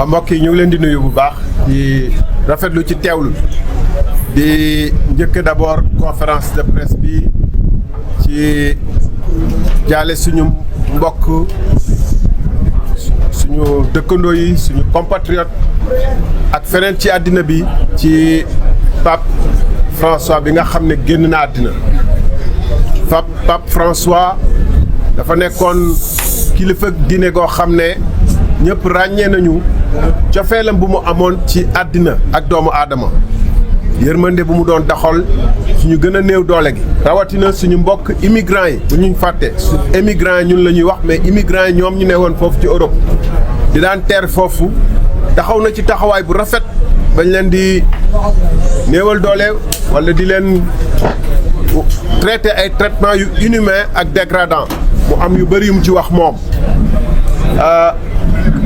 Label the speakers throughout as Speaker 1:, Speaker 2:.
Speaker 1: mbokk yi ñu ngi leen di nuyu bu baax di rafetlu ci teewlu di njëkk d'abord conférence de presse bi ci jaale suñu mbokk suñu dëkkandoo yi suñu compatriote ak feneen ci àddina bi ci Pape François bi nga xam ne génn na àddina Pape François dafa nekkoon kilifa diine goo xam ne ñëpp ràññee nañu cofeelam bu mu amoon ci àddina ak doomu aadama yërmande bu mu doon doxal suñu gën a néew doole gi rawatina suñu mbokk immigrants yi bu ñu fàtte su immigrants yi ñun la ñuy wax mais immigrants yi ñoom ñu ne woon foofu ci Europe di daan teer foofu taxaw na ci taxawaay bu rafet bañ leen di néewal doole wala di leen traité ay traitement yu inhumain ak dégradant mu am yu bëri yu mu ci wax moom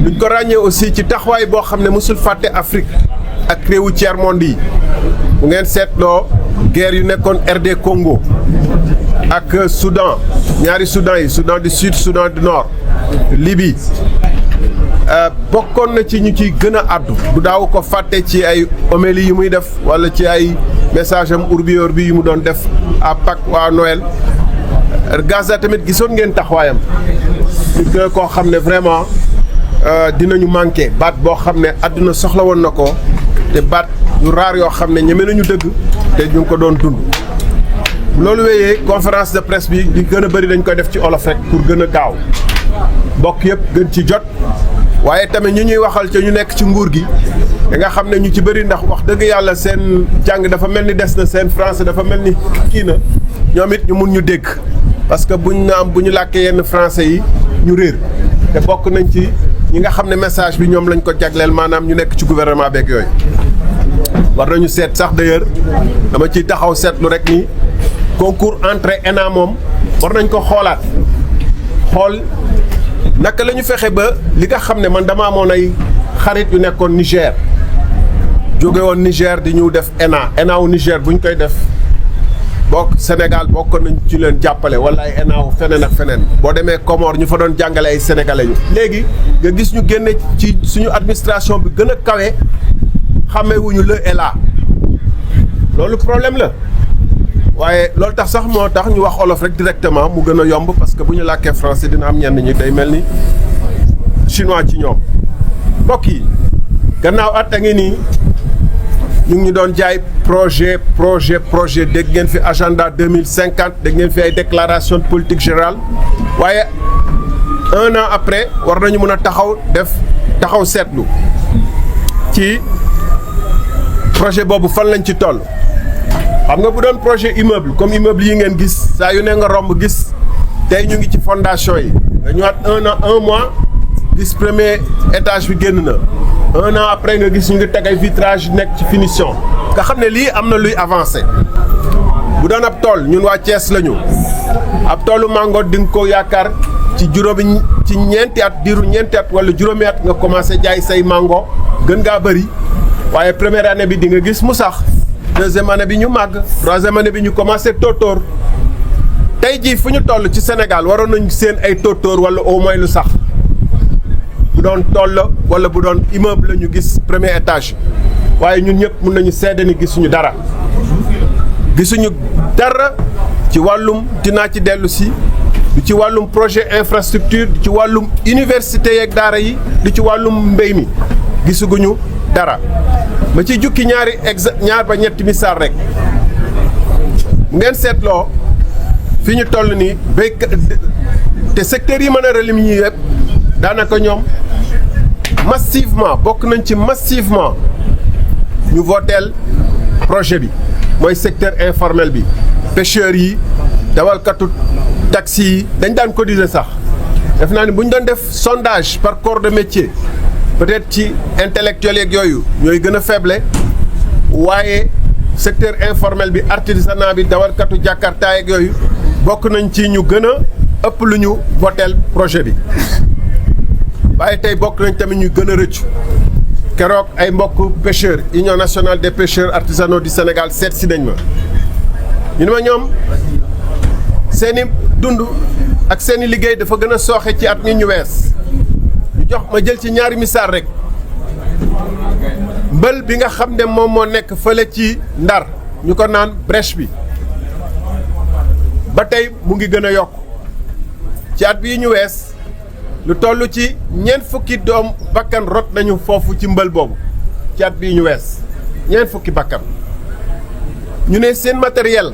Speaker 1: duñ ko ràññee aussi ci taxawaay boo xam ne mosul fàtte Afrique ak réewu tiers monde yi bu ngeen seetloo guerre yu nekkoon RD Congo ak Soudan ñaari Soudan yi Soudan du Sud Soudan du Nord Libye bokkoon na ci ñu ciy gën a àddu bu daaw ko fàtte ci ay homélie yu muy def wala ci ay message am urbi orbi yu mu doon def à Pâques waa Noël Gaza tamit gisoon ngeen taxawaayam nit nga koo xam ne vraiment dinañu manqué baat boo xam ne àdduna soxla woon na ko te baat yu raar yoo xam ne ñeme nañu dëgg te ñu ngi ko doon dund loolu wéyee conférence de presse bi di gën a bëri dañ koy def ci olof rek pour gën a gaaw mbokk yëpp gën ci jot waaye tamit ñu ñuy waxal ca ñu nekk ci nguur gi da nga xam ne ñu ci bëri ndax wax dëgg yàlla seen jàng dafa mel ni des na seen français dafa mel ni kii na ñoom it ñu mun ñu dégg parce que bu ñu làkkee yenn français yi ñu réer te bokk nañ ci ñi nga xam ne message bi ñoom lañ ko jagleel maanaam ñu nekk ci gouvernement beeg yooyu war nañu seet sax d'ailleurs dama ciy taxaw seetlu rek ni concours entrée ENA moom war nañ ko xoolaat xool naka la ñu fexe ba li nga xam ne man dama amoon ay xarit yu nekkoon Niger jóge woon Niger di ñu def ENA wu Niger bu ñu koy def bokk Sénégal bokk nañ ci leen jàppale wala ay ENA wu feneen ak feneen boo demee Comore ñu fa doon jàngale ay sénégalais yu léegi nga gis ñu génne ci suñu administration bi gën a kawe xàmmewuñu le et là loolu problème la waaye loolu tax sax moo tax ñu wax olof rek directement mu gën a yomb parce que bu ñu làkkee français dina am ñenn ñi day mel ni chinois ci ñoom mbokk yi gannaaw at a ngi nii ñu ngi ñu doon jaay projet dégg ngeen fi agenda 2050 dégg ngeen fi ay déclaration de politique générale waaye un an après war nañu mën a taxaw seetlu ci projet boobu fan lañ ci toll xam nga bu doon projet immeuble comme immeuble yi ngeen gis saa yu ne nga romb gis tey ñu ngi ci fondation yi nga ñëwaat un mois gis premier étage bi génn na un an après nga gis ñu ngi teg ay vitrage nekk ci finition nga xam ne lii am na luy avancé bu doon ab tool ñun waa Thiès lañu ab toolu mango di nga ko yaakaar ci ñeenti at diiru ñeenti at wala juróomi at nga commencé jaay say mango gën ngaa bëri waaye première année bi di nga gis mu sax deuxième année bi ñu màgg troisième année bi ñu commencé tóotóor tey jii fu ñu toll ci Sénégal waroon nañu seen ay tóotóor wala au moins lu sax bu doon tool la wala bu doon immeuble la ñu gis premier étage waaye ñun ñëpp mun nañu seede ni gisuñu dara ci wàllum dinaa ci dellu si du ci wàllum projet infrastructure du ci wàllum université yeeg daara yi du ci wàllum mbéy mi gisuguñu dara ma ci jukki ñaar ba ñetti misaal rek bu ngeen seetloo fi ñu toll nii béykat te secteurs yi mën a relim ñi yëpp daanaka ñoom massivement bokk nañ ci massivement ñu voteel projet bi mooy secteur informel bi pêcheurs yi dawalkatu taxi yi dañ daan cotiser sax def naa ni bu ñu doon def sondage par corps de métier peut-être ci intellectuels yeeg yooyu ñooy gën a faible waaye secteur informel bi artisanat bi dawalkatu jakarta yeeg yooyu bokk nañ ci ñu gën a ëpp lu ñu voteel projet bi waaye tey bokk nañ tamit ñu gën a rëccu keroog ay mbokk pêcheurs Union nationale des pêcheurs artisanaux du Sénégal seet si nañ ma ñu ne ma ñoom seeni dund ak seeni liggéey dafa gën a sooxe ci at mi ñu wees ñu jox ma jël ci ñaari misaal rek mbël bi nga xam ne moom moo nekk fële ci Ndar ñu ko naan brèche bi ba tey mu ngi gën a yokk ci at bii ñu wees lu toll ci ñeent fukki doom bakkan rot nañu foofu ci mbël boobu ci at bii ñu wees ñeent fukki bakkan ñu ne seen matériel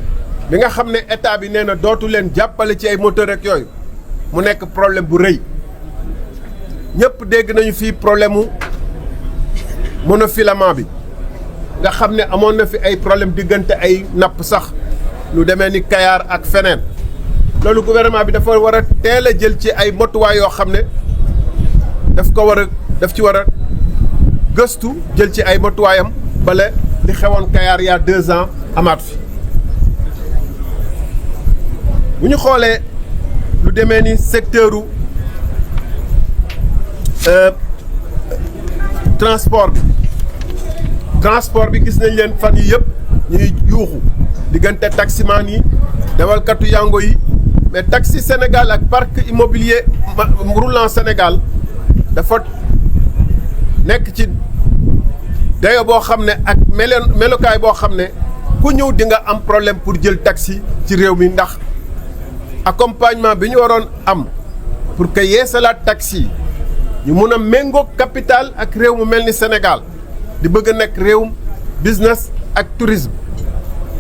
Speaker 1: bi nga xam ne état bi nee na dootu leen jàppale ci ay moteur ak yooyu mu nekk problème bu rëy ñëpp dégg nañu fii problème mu monofilament bi nga xam ne amoon na fi ay problème diggante ay napp sax lu demee ni Kayar ak feneen loolu gouvernement bi dafa war a teel a jël ci ay motuwaay yoo xam ne daf ci war a gëstu jël ci ay motuwaayam bala li xewoon Kayar il y a 2 ans amaat fi bu ñu xoolee lu demee ni secteuru transport bi gis nañ leen fan yi yëpp ñuy yuuxu diggante taximaan yi dawalkatu yango yi mais taxi Sénégal ak parc immobilier roulant Sénégal dafa nekk ci dayo boo xam ne ak melokaay boo xam ne ku ñëw di nga am problème pour jël taxi ci réew mi ndax accompagnement bi ñu waroon am pour que yeesalaat taxi ñu mun a méngoo capital ak réew mu mel ni Sénégal di bëgg a nekk réewum business ak tourisme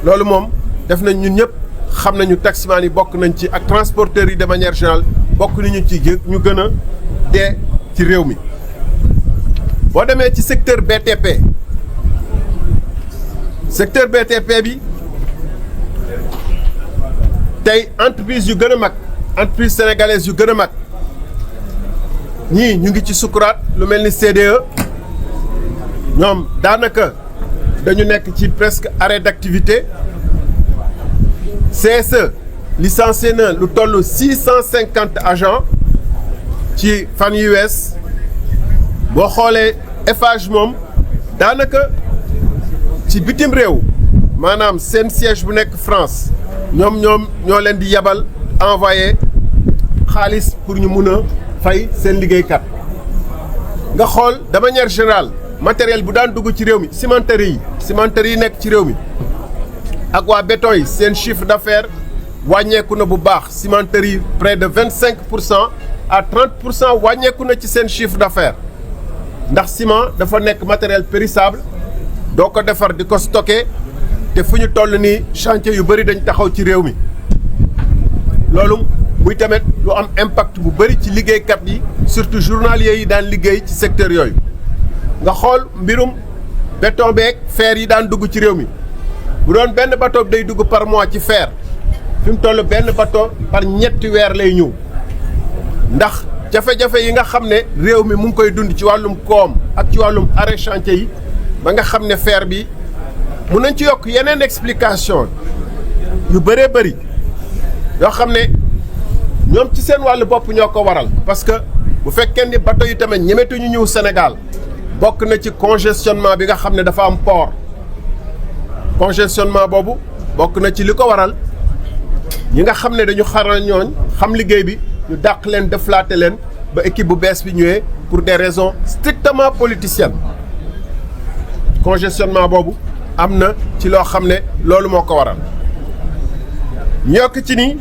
Speaker 1: loolu moom def nañ ñun ñëpp xam nañu taximaan yi bokk nañ ci ak transporteurs yi de manière générale bokk nañu ci ñu gën a dee ci réew mi. boo demee ci secteur BTP bi tey entreprise yu gën a mag entreprise sénégalaise yu gën a mag ñii ñu ngi ci sukuraat lu mel ni CDE ñoom daanaka dañu nekk ci presque arrêt d'activité CSE licencié na lu toll 650 agents ci fan yu wees boo xoolee Eiffage moom daanaka ci bitim réew maanaam seen siège bu nekk France ñoo leen di yabal envoyé xaalis pour ñu mun a fay seen liggéeykat nga xool de manière générale matériel bu daan dugg ci réew mi cimenterie yi nekk ci réew mi ak waa béton yi seen chiffre d'affaires wàññeeku na bu baax cimenterie près de 25% à 30% wàññeeku na ci seen chiffre d'affaires ndax ciment dafa nekk matériel périssable doo ko defar di ko stocké te fu ñu toll nii chantier yu bëri dañ taxaw ci réew mi loolu muy tamit lu am impact bu bëri ci liggéeykat yi surtout journaliers yi daan liggéey ci secteur yooyu nga xool mbirum béton beeg fer yi daan dugg ci réew mi bu doon benn bateau day dugg par mois ci fer fi mu toll benn bateau par ñetti weer lay ñëw ndax jafe-jafe yi nga xam ne réew mi mu ngi koy dund ci wàllum koom ak ci wàllum arrêt chantier yi ba nga xam ne fer bi mun nañ ci yokk yeneen explication yu bëree bëri yoo xam ne ñoom ci seen wàllu bopp ñoo ko waral parce que bu fekkee ni bateau yi tamit ñemetuñu ñëw Sénégal bokk na ci congestionnement bi nga xam ne dafa am port congestionnement boobu bokk na ci li ko waral ñi nga xam ne dañu xaral ñooñ xam liggéey bi ñu dàq leen deflaate leen ba équipe bu bees bi ñëwee pour des raisons strictement politiciennes congestionnement boobu am na ci loo xam ne loolu moo ko waral ñu yokk ci ni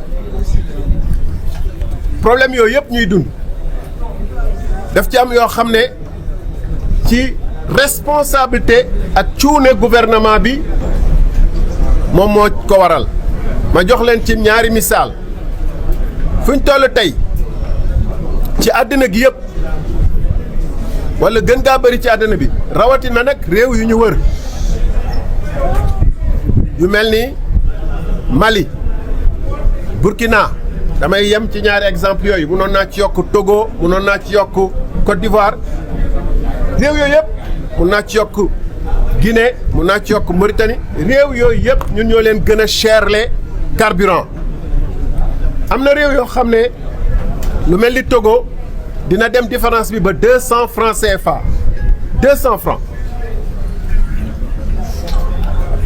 Speaker 1: problème yooyu yëpp ñuy dund daf ci am yoo xam ne ci responsabilité ak cuune gouvernement bi moom moo ko waral ma jox leen ci ñaari misaal fuñ toll tey ci àddina gi yëpp wala gën gaa bëri ci àddina bi rawatina nag réew yu ñu wër yu mel ni Mali Burkina damay yem ci ñaari exemple yooyu munoon naa ci yokk Togo munoon naa ci yokk Côte d'Ivoire réew yooyu yëpp mun naa ci yokk Guinée mun naa ci yokk Mauritanie réew yooyu yëpp ñun ñoo leen gën a cherle carburant am na réew yoo xam ne lu mel ni Togo dina dem différence bi ba 200 francs CFA 200 francs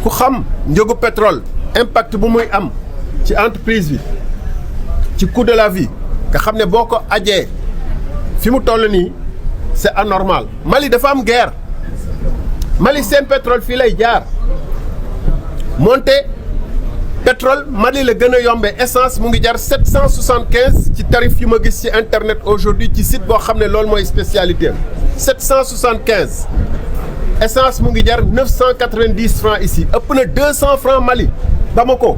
Speaker 1: ku xam njëgu pétrole impact bu muy am ci entreprise bi ci coût de la vie nga xam ne boo ko ajee fi mu toll nii c'est anormal Mali dafa am guerre Mali seen pétrole fii lay jaar monter pétrole Mali la gën a yombee essence mu ngi jar 775 ci tarif yu ma gis ci internet aujourd'hui ci site boo xam ne loolu mooy spécialité am 775 essence mu ngi jar 990 francs ici ëpp na 200 francs Mali Bamako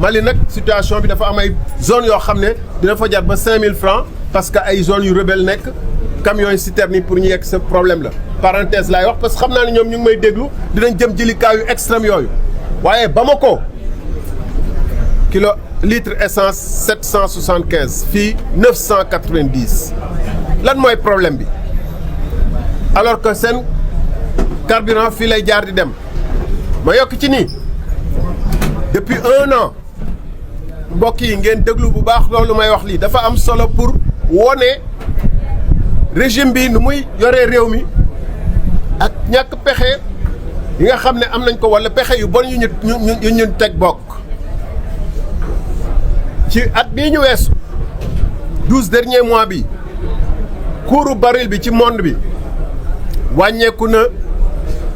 Speaker 1: Mali nag situation bi dafa am ay zone yoo xam ne dina fa jar ba 5000 francs parce que ay zones yu rebelle nekk camions yi citernes yi pour ñu yegg sa problème la parenthèse laay wax parce que xam naa ne ñoom ñu ngi may déglu dinañ jëm jëli cas yu extrême yooyu waaye Bamako kilo litre essence 775 fii 990 lan mooy problème bi alors que seen carburant fii lay jaar di dem ma yokk ci nii depuis 1 an mbokk yi ngeen déglu bu baax loolu may wax lii dafa am solo pour wone régime bi nu muy yoree réew mi ak ñàkk pexe yi nga xam ne am nañ ko wala pexe yu bon yu ñu teg bokk ci at bii ñu weesu 12 derniers mois bi cours baril bi ci monde bi wàññeeku na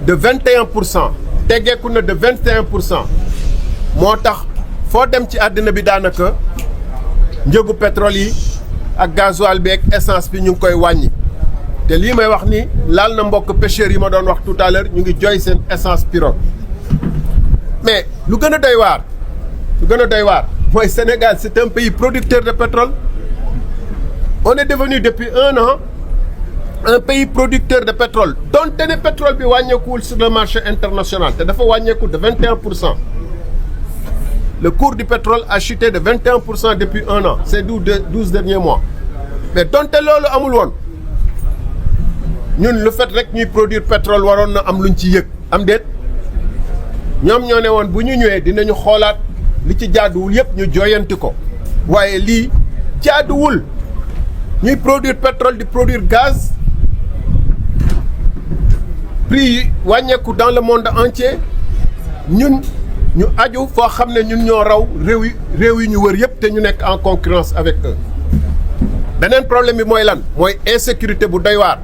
Speaker 1: de 21% teggeeku na de 21% moo tax foo dem ci àddina bi daanaka njëgu pétrole yi ak gasoil bi ak essence bi ñu ngi koy wàññi te lii may wax ni laal na mbokk pêcheurs yi ma doon wax tout à l'heure ñu ngi jooy seen essence pirogue mais lu gën a doy waar mooy Sénégal c'est un pays producteur de pétrole on est devenu depuis 1 an un pays producteur de pétrole donte ne pétrole bi wàññeekuwul sur le marché international te dafa wàññeeku de 21%. Le cours du pétrole a chuté de 21% depuis 1 an ces 12 derniers mois mais donte loolu amul woon ñun le fait rek ñuy produire pétrole waroon na am luñ ci yëg am déet ñoom ñoo ne woon bu ñu ñëwee dinañu xoolaat li ci jaaduwul yëpp ñu jooyanti ko waaye lii jaaduwul ñuy produire pétrole di produire gaz prix yi wàññeeku dans le monde entier ñun ñu aju foo xam ne ñun ñoo raw réew yi ñu wër yëpp te ñu nekk en concurrence avec eux beneen problème bi mooy lan mooy insécurité bu doy waar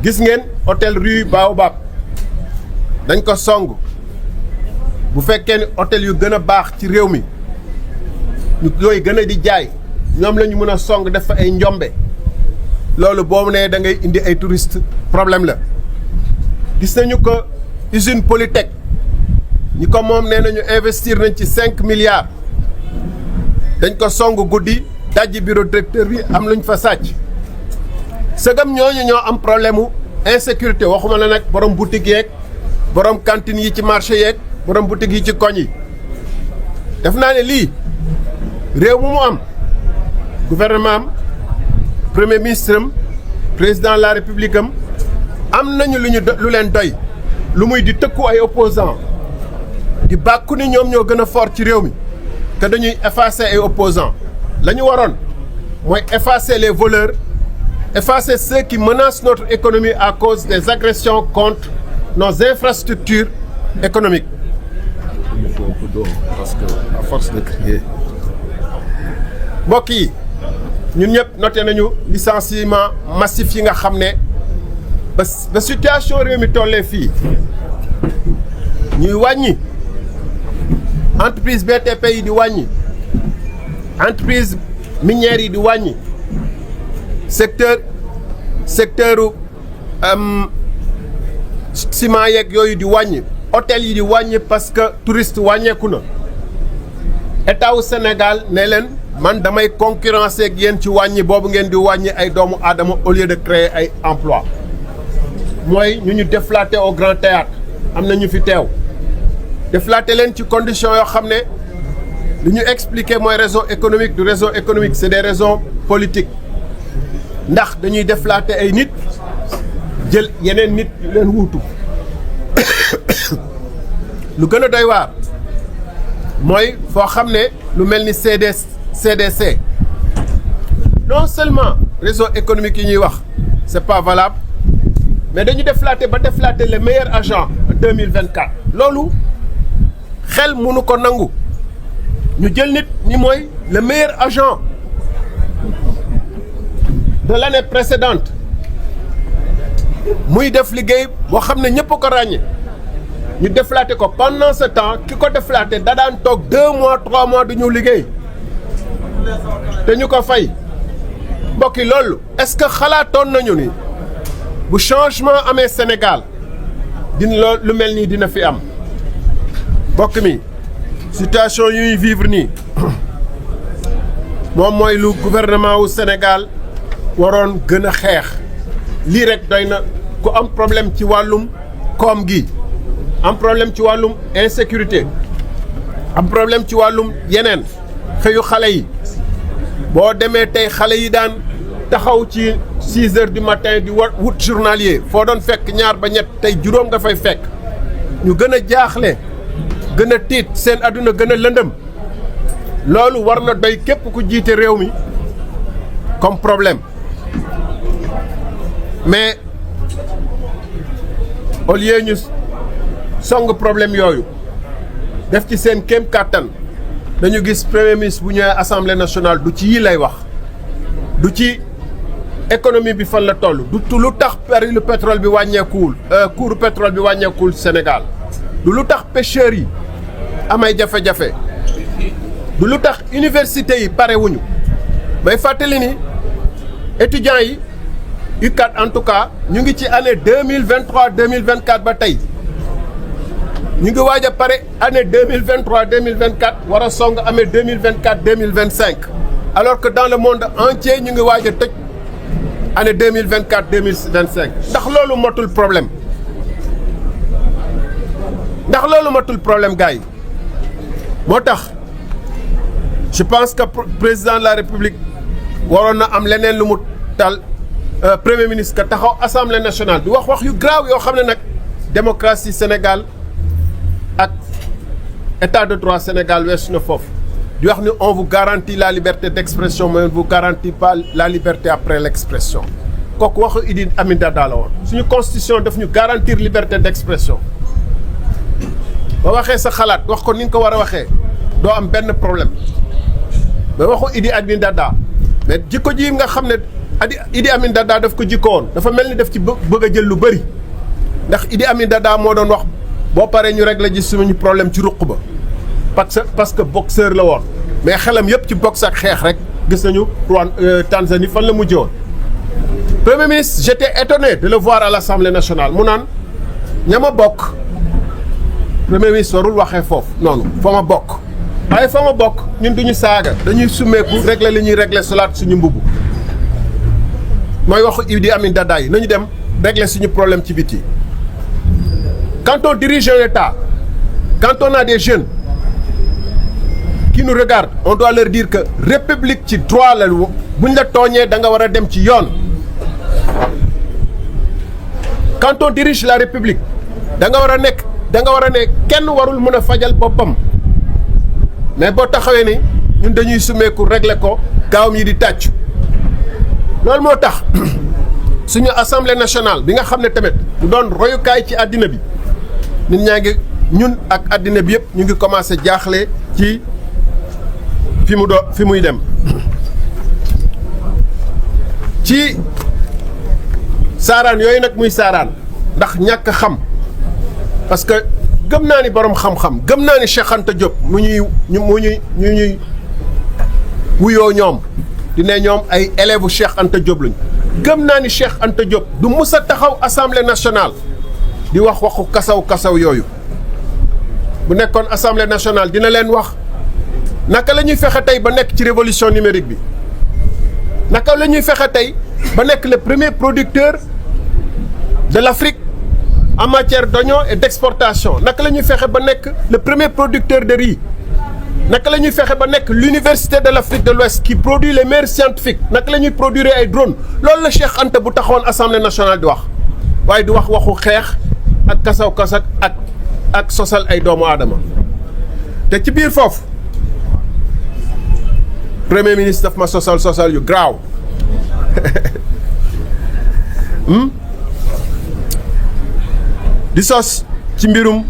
Speaker 1: gis ngeen hôtel Rue Baobab dañ ko song bu fekkee ni hôtel yu gën a baax ci réew mi ñu yooyu gën a di jaay ñoom la ñu mën a song def fa ay njombe loolu boobu ne da ngay indi ay touristes problème la gis nañu ko usine Polytech ñi ko moom nee nañu investir nañ ci 5 milliards dañ ko song guddi dajji bureau directeur bi am luñ fa sàcc sëgam ñooñu ñoo am problème mu insécurité waxuma la nag borom boutique yeeg borom cantine yi ci marché yeeg borom boutique yi ci koñ yi def naa ne lii réew mu am gouvernement am premier ministre am président de la république am nañu lu leen doy lu muy di tëkku ay opposants di bàkku ni ñoom ñoo gën a fort ci réew mi te dañuy effacer ay opposants la ñu waroon mooy effacer les voleurs effacer ceux qui menacent notre économie à cause des agressions contre nos infrastructures économiques. Il faut un peu d'eau parce que à force de crier. mbokk yi ñun ñëpp noté nañu licenciement massif yi nga xam ne ba situation réew mi tollee fii ñuy wàññi entreprise BTP yi di wàññi entreprise minière yi di wàññi secteur ciment yeeg yooyu di wàññi hôtel yi di wàññi parce que touriste wàññeeku na état wu Sénégal ne leen man damay concurrencer ak yéen ci wàññi boobu ngeen di wàññi ay doomu aadama au lieu de créer ay emploi mooy ñu déflaté au Grand Théâtre am na ñu fi teew déflaté leen ci condition yoo xam ne li ñu expliqué mooy raison économique du raison économique c'est des raisons politiques ndax dañuy déflaté ay nit jël yeneen nit yu leen wuutu lu gën a doy waar mooy foo xam ne lu mel ni CDC non seulement réseau économique yi ñuy wax c'est pas valable mais dañu déflaté le meilleur agent en 2024 loolu xel mënu ko nangu ñu jël nit ñi mooy le meilleur agent de l'année précédente muy def liggéey boo xam ne ñëpp ko ràññee ñu déflaté ko pendant ce temps ki ko déflaté da daan toog 2 mois 3 mois du ñu liggéey te ñu ko fay mbokk yi loolu est-ce que xalaatoon nañu ni bu changement amee Sénégal dina loolu lu mel nii dina fi am mbokk mi situation yuy vivre nii moom mooy lu gouvernement wu Sénégal waroon gën a xeex lii rek doy na ku am problème ci wàllum koom gi am problème ci wàllum insécurité am problème ci wàllum yeneen xëyu xale yi boo demee tey xale yi daan taxaw ci 6 heures du matin di wut journalier foo doon fekk ñaar ba ñett tey juróom nga fay fekk ñu gën a jaaxle gën a tiit seen àdduna gën a lëndëm loolu war na doy képp ku jiite réew mi comme problème mais au lieu ñu song problème yooyu def ci seen kéem kàttan dañu gis premier ministre bu ñëwee assemblée nationale du ci yi lay wax du ci économie bi fan la toll du lu tax baril pétrole bi wàññeekuwul cours pétrole bi wàññeekuwul Sénégal du lu tax pêcheurs yi amay jafe-jafe du lu tax université yi pare wuñu may fàttali ni étudiants yi UCAD en tout cas ñu ngi ci année 2023 2024 ba tey ñu ngi waaj a pare année 2023 2024 war a song amee 2024 2025 alors que dans le monde entier ñu ngi waaj a tëj année 2024 2025 ndax loolu motul problème gars yi moo tax je pense que président de la République waroon na am leneen lu mu tal premier ministre que taxaw assemblée nationale di wax yu grave yoo xam ne nag démocratie Sénégal ak état de droit Sénégal weesu na foofu di wax ni on vous garantit la liberté d'expression mais on ne vous garantit pas la liberté après l'expression kooku waxu Idi Amin Dada la woon suñu constitution daf ñu garantir liberté d'expression ba waxee sa xalaat wax ko ni nga ko war a waxee doo am benn problème mais waxu Idi Amin Dada mais jikko ji nga xam ne Idi Amin Dada daf ko jikkoon dafa mel ni daf ci bëgg a jël lu bëri ndax Idi Amin Dada moo doon wax boo paree ñu régler ji suñu problème ci ruq ba parce que boxeur la woon mais xelam yëpp ci boxe ak xeex rek gis nañu Tanzanie fan la mujjee woon. Premier ministre j'étais étonné de le voir à l'Assemblée nationale mu naan ña ma bokk Premier ministre warul waxee foofu noonu fa ma bokk waaye fa ma bokk ñun duñu saaga dañuy summeeku régler li ñuy régler solaat suñu mbubb mooy waxu Idi Amin Dada yi nañu dem régler suñu problème ci biti. Quand on dirige un État, quand on a des jeunes qui nous regardent, on doit leur dire que république ci droit la buñ la tooñee da nga war a dem ci yoon. Quand on dirige la république da nga war a ne kenn warul mën a fajal boppam mais boo taxawee ni ñun dañuy sumeeku régler ko gaawam yi di tàcc loolu moo tax suñu assemblée nationale bi nga xam ne tamit mu doon royukaay ci àddina bi. nit ñaa ngi ñun ak àddina bi yëpp ñu ngi commencé jaaxle ci fi muy dem ci saaraan yooyu nag muy saaraan ndax ñàkk xam parce que gëm naa ni borom xam-xam gëm naa ni Cheikh Anta Diop mu ñuy wuyoo ñoom di ne ñoom ay élèves Cheikh Anta Diop lañu gëm naa ni Cheikh Anta Diop du mus a taxaw assemblée nationale. di wax waxu kasaw yooyu bu nekkoon assemblée nationale dina leen wax naka la ñuy fexe tey ba nekk ci révolution numérique bi naka la ñuy fexe tey ba nekk le premier producteur de l'Afrique en matière d'oignon et d'exportation naka la ñuy fexe ba nekk le premier producteur de riz naka la ñuy fexe ba nekk l'université de l'Afrique de l'Ouest qui produit les meilleurs scientifiques naka la ñuy produire ay drones loolu la Cheikh Anta bu taxawoon assemblée nationale di wax waaye di wax waxu xeex ak kasaw ak sosal ay doomu aadama te ci biir foofu premier ministre daf ma sosal yu graaw di sos ci mbirum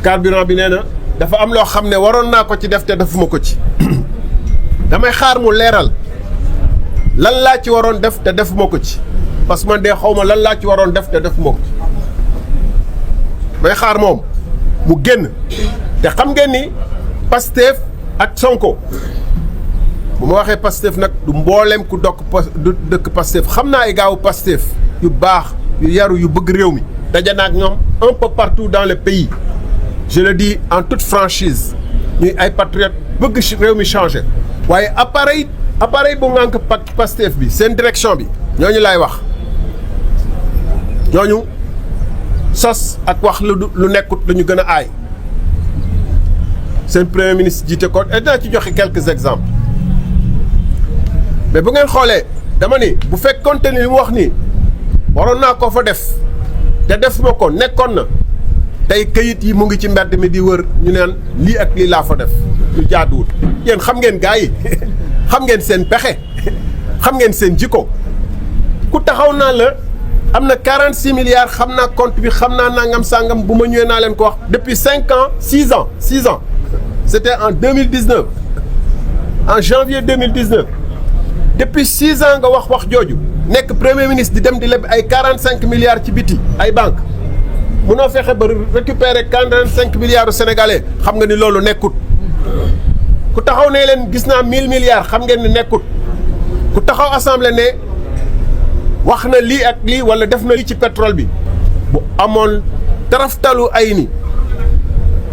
Speaker 1: carburant bi nee na dafa am loo xam ne waroon naa ko ci def te defuma ko ci damay xaar mu leeral lan laa ci waroon def te defuma ko ci parce que man de xaw ma lan laa ci waroon def te def moom may xaar moom mu génn te xam ngeen ni Pastef ak Sonko bu ma waxee Pastef nag du mboolem ku dëkk Pastef xam naa ay gaawu Pastef yu baax yu yaru yu bëgg réew mi daje na ak ñoom un peu partout dans le pays je le dis en toute franchise ñuy ay patriotes bëgg réew mi changer waaye appareil bu ngànk Pastef bi seen direction bi ñooñu laay wax ñooñu sos ak wax lu nekkut la ñu gën a aay seen premier ministre jiite ko et dinaa ci joxe quelques exemples mais bu ngeen xoolee dama ni bu fekkoonte ni li mu wax nii waroon naa ko fa def te def ma ko nekkoon na tey këyit yi mu ngi ci mbedd mi di wër ñu neen lii ak lii laa fa def lu jaaduwul yéen xam ngeen gars yi xam ngeen seen pexe xam ngeen seen jikko ku taxaw naa la am na 46 milliards xam naa compte bi xam naa nangam sangam bu ma ñëwee naa leen ko wax depuis 5 ans 6 ans c'était en 2019 en janvier 2019 depuis 6 ans nga wax jooju nekk premier ministre di dem di leb ay 45 milliards ci biti ay banque munoo fexe ba récupérer 45 milliards sénégalais xam nga ni loolu nekkut ku taxaw ne leen gis naa 1000 milliards xam ngeen ni nekkut ku taxaw assemblée ne wax na lii ak lii wala def na lii ci pétrole bi bu amoon taraftalu ay ni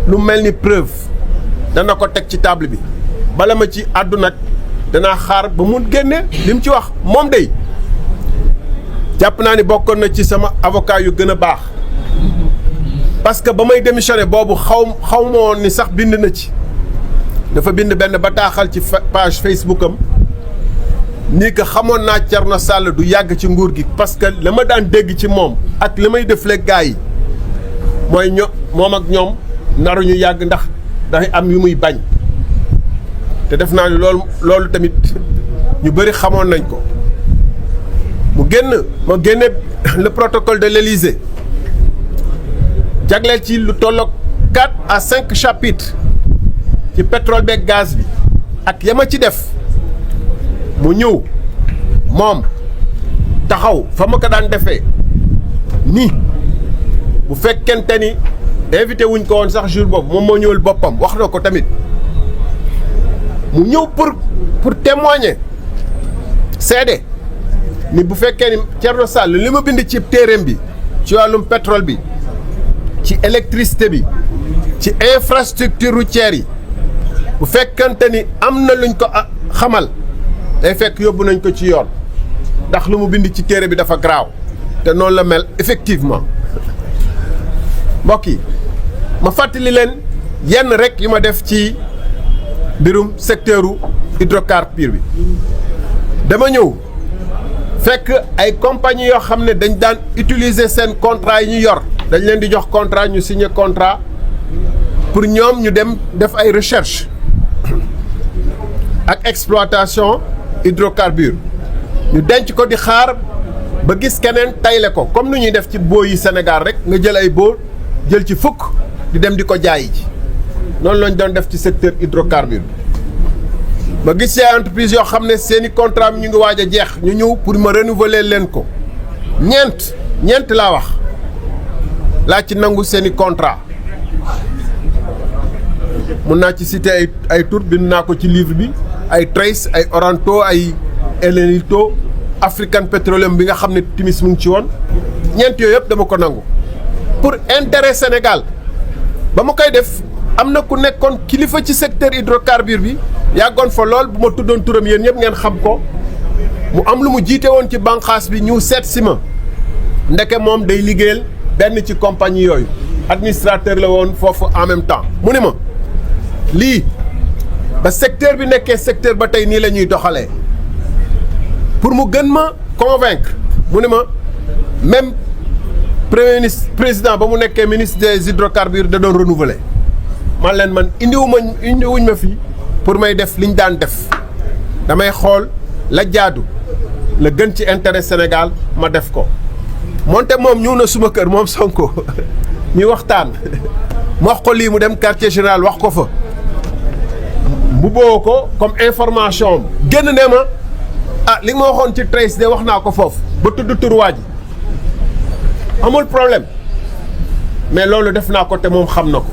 Speaker 1: lu mel ni preuve dana ko teg ci table bi bala ma ci àddu nag danaa xaar ba mu génne li mu ci wax moom day jàpp naa ni bokkoon na ci sama avocat yu gën a baax parce que ba may démissionné boobu xaw ma woon ni sax bind na ci dafa bind benn bataaxal ci page Facebook am nii que xamoon naa Thierno Sall du yàgg ci nguur gi parce que la ma daan dégg ci moom ak li may def leeg gars yi mooy moom ak ñoom naruñu yàgg ndax dafay am yu muy bañ te def naa ni loolu tamit ñu bëri xamoon nañ ko mu génne le protocole de l'Élysée jagleel ci lu tolloog 4 à 5 chapitres ci pétrole beeg gaz bi ak yama ci def mu ñëw moom taxaw fa ma ko daan defee ni bu fekkente ni invité wuñ ko woon sax jour boobu moom moo ñëwul boppam wax na ko tamit mu ñëw pour témoigner seede ni bu fekkee ni Thierno Sall li ma bind ci téereem bi ci wàllum pétrole bi ci électricité bi ci infrastructure routière yi bu fekkante ni am na luñ ko xamal day fekk yóbbu nañ ko ci yoon ndax lu mu bind ci téere bi dafa garaaw te noonu la mel effectivement mbokk yi ma fàttali leen yenn rek yi ma def ci mbirum secteuru hydrocarbure bi dama ñëw fekk ay compagnie yoo xam ne dañ daan utiliser seen contrat yi ñu yor dañ leen di jox contrat ñu signer contrat pour ñoom ñu dem def ay recherche ak exploitation hydrocarbure ñu denc ko di xaar ba gis keneen tayle ko comme nu ñuy def ci boo yi Sénégal rek nga jël ay boo jël ci fukk di dem di ko jaayi ji noonu lañ doon def ci secteur hydrocarbure ma gis ci entreprise yoo xam ne seeni contrat ñu ngi waaj a jeex ñu ñëw pour ma renouveler leen ko ñeent laa wax laa ci nangu seeni contrat mun naa ci citer ay tur bind naa ko ci livre bi ay Trace ay Oranto ay Elenito African Petroleum bi nga xam ne timis mu ngi ci woon ñeent yooyu yëpp dama ko nangu pour intérêt Sénégal ba ma koy def am na ku nekkoon kilifa ci secteur hydrocarbure bi yàggoon fa lool bu ma tuddoon turam yéen ñëpp ngeen xam ko mu am lu mu jiite woon ci bànqaas bi ñu seet si ma ndeke moom day liggéeyal benn ci compagnie yooyu administrateur la woon foofu en même temps mu ne ma lii ba secteur bi nekkee secteur ba tey nii la ñuy doxalee pour mu gën ma convaincre mu ne ma même premier ministre président ba mu nekkee ministre des hydrocarbures da doon renouveler man indiwuñ ma fii pour may def liñ daan def damay xool la jaadu la gën ci intérêt Sénégal ma def ko moonte moom ñëw na suma kër moom Sonko ñu waxtaan mu wax ko lii mu dem quartier général wax ko fa mu boo ko comme information génn ne ma ah li ma waxoon ci Trace de wax naa ko foofu ba tudd turuwaa ji amul problème mais loolu def naa ko te moom xam na ko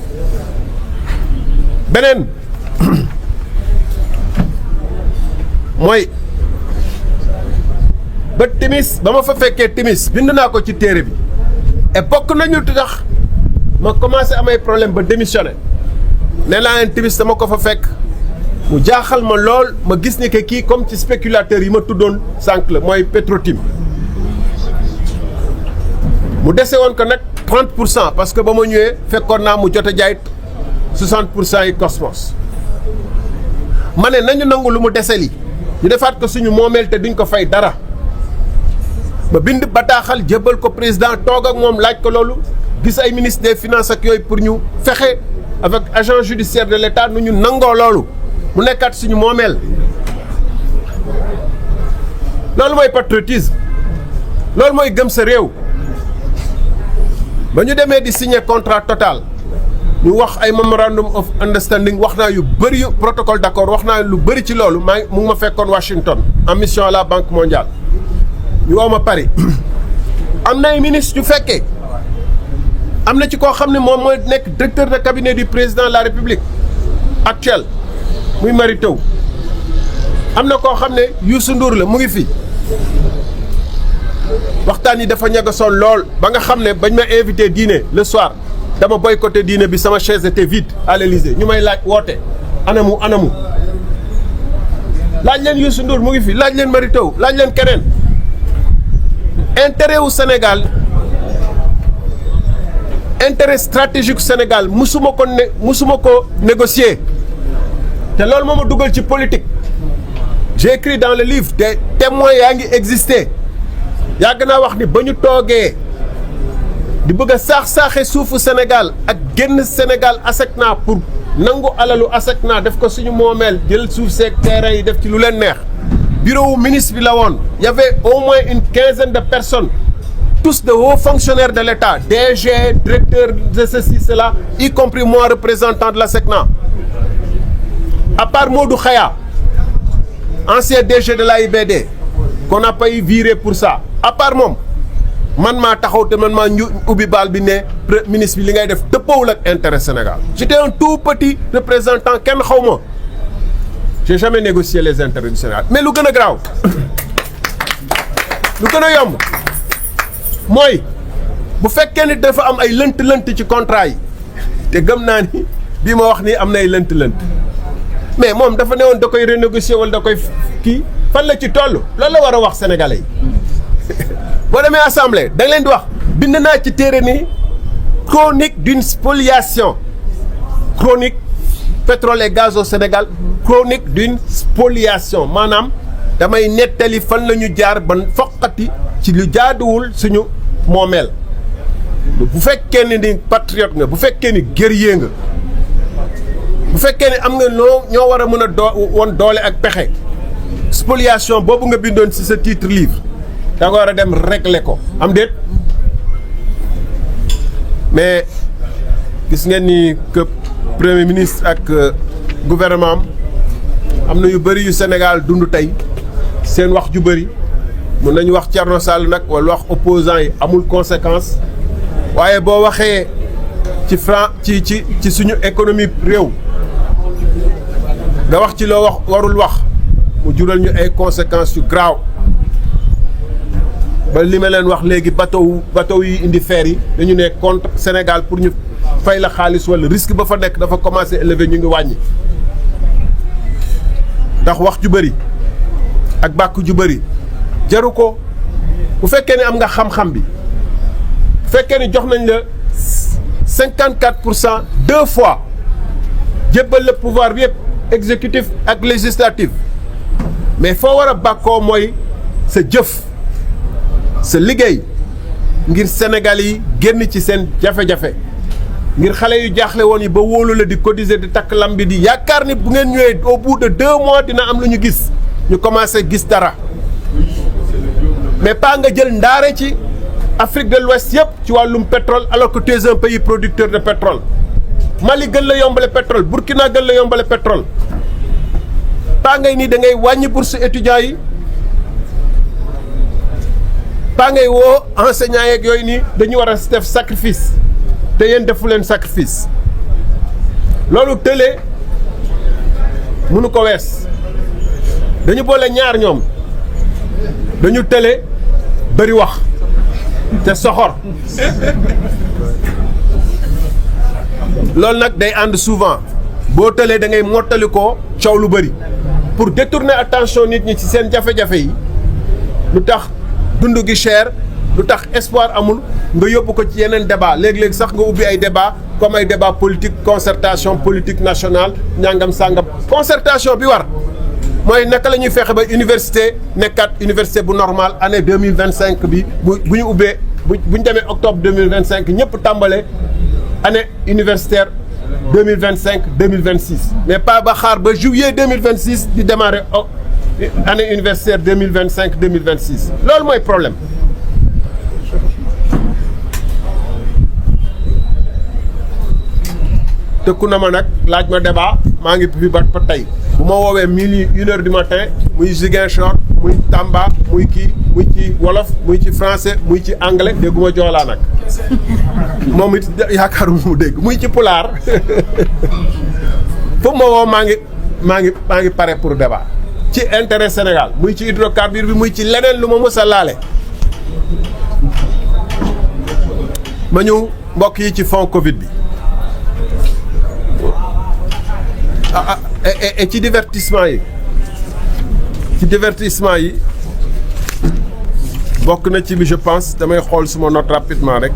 Speaker 1: beneen mooy ba timis ba ma fa fekkee timis bind naa ko ci téere bi et bokk nañu tax ma commencé amay problème ba démissionné nee naa leen timis dama ko fa fekk mu jaaxal ma lool ma gis ni que kii comme ci spéculateurs yi ma tuddoon sànq la mooy Petrotim mu dese woon ko nag 30% parce que ba ma ñëwee fekkoon naa mu jot a jaay 60% yi Cosmos ma ne nañu nangu lu mu dese li ñu defaat ko suñu moomeel te duñ ko fay dara ba bind bataaxal jébbal ko président toog ak moom laaj ko loolu gis ay ministre des finances ak yooyu pour ñu fexe avec agent judiciaire de l'État nu ñu nangoo loolu mu nekkaat suñu moomeel loolu mooy patriotisme loolu mooy gëm sa réew ba ñu demee di signer contrat Total ñu wax ay memorandum of understanding wax naa yu bëri yu protocole d'accord wax naa lu bëri ci loolu maa mu ngi ma fekkoon Washington en mission à la Banque mondiale ñu woo ma Paris am na ay ministre yu fekkee am na ci koo xam ne moom mooy nekk directeur de cabinet du président de la République actuel muy Mary Teuw am na koo xam ne Youssou Ndour la mu ngi fi waxtaan yi dafa ñagasoon lool ba nga xam ne bañ ma invité dîner le soir dama boycotté dîner bi sama chaise était vide à l'Élysée ñu may laaj woote anamu laaj leen Youssou Ndour mu ngi fi laaj leen Mary Teuw laaj leen keneen intérêt wu Sénégal intérêt stratégique Sénégal musuma ko négocier te loolu moo ma dugal ci politique j'ai écrit dans le livre des témoins yaa ngi existé yàgg naa wax ni ba ñu toogee di bëgg a saax-saaxe suufu Sénégal ak génn Sénégal ASECNA pour nangu alalu ASECNA def ko suñu moomeel jël suuf seeg terrain yi def ci lu leen neex bureau ministre bi la woon y avait au moins une quinzaine de personnes tous de hauts fonctionnaires de l'État DG directeur de ceci cela y compris moi représentant de l'ASECNA à part Modou Khaya ancien DG de l'AIBD qu'on n'a pas eu viré pour ça à part moom man maa taxaw te man maa ñu ubbi baal bi ne ministre bi li ngay def dëppoowul ak intérêt Sénégal j'étais un tout petit représentant kenn xaw ma j'ai jamais négocié les intérêts du Sénégal mais lu gën a graaw lu gën a yomb mooy bu fekkee ni dafa am ay lënt-lënt ci contrat yi te gëm naa ni bii ma wax nii am na ay lënt-lënt mais moom dafa newoon da koy renégocier wala da koy kii fan la ci toll loolu la war a wax sénégalais yi boo demee assemblée da nga leen di wax bind naa ci téere ni chronique d'une spoliation chronique pétrole et gaz au Sénégal chronique d'une spoliation maanaam damay nettali fan la ñu jaar ban foqati ci lu jaaduwul suñu moomeel bu fekkee ni patriote nga bu fekkee ni guerrier nga bu fekkee ni am nga ñoo war a mën a woon doole ak pexe spoliation boobu nga bindoon ci sa titre livre da nga war a dem régler ko am déet mais gis ngeen ni que premier ministre ak gouvernement am na yu bëri yu Sénégal dund tey seen wax ju bëri mun nañu wax Thierno Sall nag wala wax opposant yi amul conséquence waaye boo waxee ci suñu économie réew nga wax ci loo wax warul wax mu jural ñu ay conséquences yu grave ba li ma leen wax léegi bateau yi indi fer yi dañu ne contre Sénégal pour ñu fay la xaalis wala risque ba fa nekk dafa commencé élevé ñu ngi wàññi ndax wax ju bëri ak bàkk ju bëri jaru ko bu fekkee ne am nga xam-xam bi bu fekkee ne jox nañ la 54% 2 fois jébbal le pouvoir bi yëpp exécutif ak législatif mais foo war a bàkkoo mooy sa jëf sa liggéey ngir Sénégal yi génn ci seen jafe-jafe ngir xale yu jaaxle woon yi ba wóolu la di cotiser di takk lam bi di yaakaar ni bu ngeen ñëwee au bout de 2 mois dina am lu ñu gis ñu commencé gis dara mais pas nga jël ndaare ci Afrique de l'Ouest yëpp ci wàllum pétrole alors que tu es un pays producteur de pétrole Mali gën la yombale pétrole Burkina gën la yombale pétrole pas ngay nii da ngay wàññi bourse étudiants yi baa ngay woo enseignants yeeg yooyu nii dañu war a def sacrifice te yéen defu leen sacrifice loolu tële mënu ko wees dañu boole ñaar ñoom dañu tële bëri wax te soxor loolu nag day ànd souvent boo tëlee da ngay mottali ko coow lu bëri pour détourner attention nit ñi ci seen jafe-jafe yi lu tax dund gi cher lu tax espoir amul nga yóbbu ko ci yeneen débat léeg-léeg sax nga ubbi ay débat comme ay débat politique concertation politique nationale ñàngam sàngam concertation bi war mooy naka la ñuy fexe ba université nekkaat université bu normal année 2025 bi bu ñu ubbee bu ñu demee octobre 2025 ñëpp tàmbale année universitaire 2025-2026 mais pas ba xaar ba juillet 2026 di démarrer année universitaire 2025-2026 loolu mooy problème tëkku na ma nag laaj ma débat maa ngi fi ba tey bu ma woowee 1h du matin muy Ziguinchor muy Tamba muy kii muy ci wolof muy ci français muy ci anglais dégguma joolaa nag moom it yaakaaruma mu dégg muy ci pulaar fu ma woo maa ngi pare pour débat ci intérêt Sénégal muy ci hydrocarbure bi muy ci leneen lu ma mës a laale ma ñëw mbokk yi ci fond Covid bi et ci divertissement yi bokk na ci bi je pense damay xool suma note rapidement rek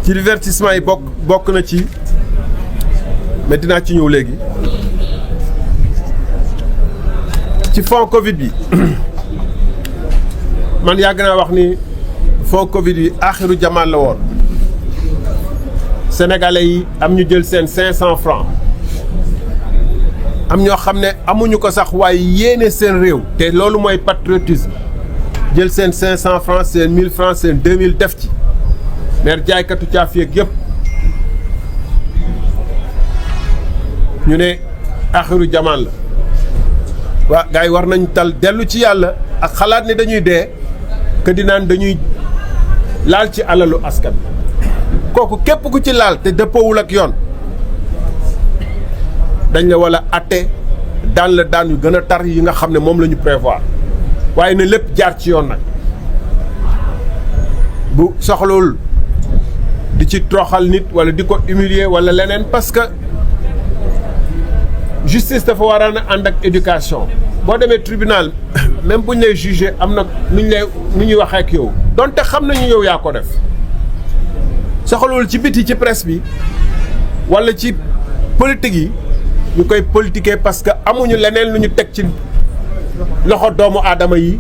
Speaker 1: ci divertissement yi bokk na ci mais dinaa ci ñëw léegi ci fond Covid bi man yàgg naa wax ni fond Covid bi aaxiru jamaan la woon sénégalais yi am ñu jël seen 500 francs am ñoo xam ne amuñu ko sax waaye yéene seen réew te loolu mooy patriotisme jël seen 500 francs seen 1000 francs seen 2000 def ci maire jaaykatu caaf yeeg yëpp ñu ne axiru jamaan la waa gars yi war nañ tal dellu ci yàlla ak xalaat ni dañuy dee que di naan dañuy laal ci alalu askan kooku képp ku ci laal te dëppoowul ak yoon dañ la wala atte daan la daan yu gën a tar yi nga xam ne moom la ñu prévoir waaye na lépp jaar ci yoon nag bu soxlawul di ci troxal nit wala di ko humilier wala leneen parce que justice dafa war a ànd ak éducation boo demee tribunal même bu ñu lay jugé am na nu ñuy waxee ak yow donte xam nañu yow yaa ko def soxlawul ci biti ci presse bi wala ci politique yi ñu koy politiquer parce que amuñu leneen lu ñu teg ci loxo doomu aadama yi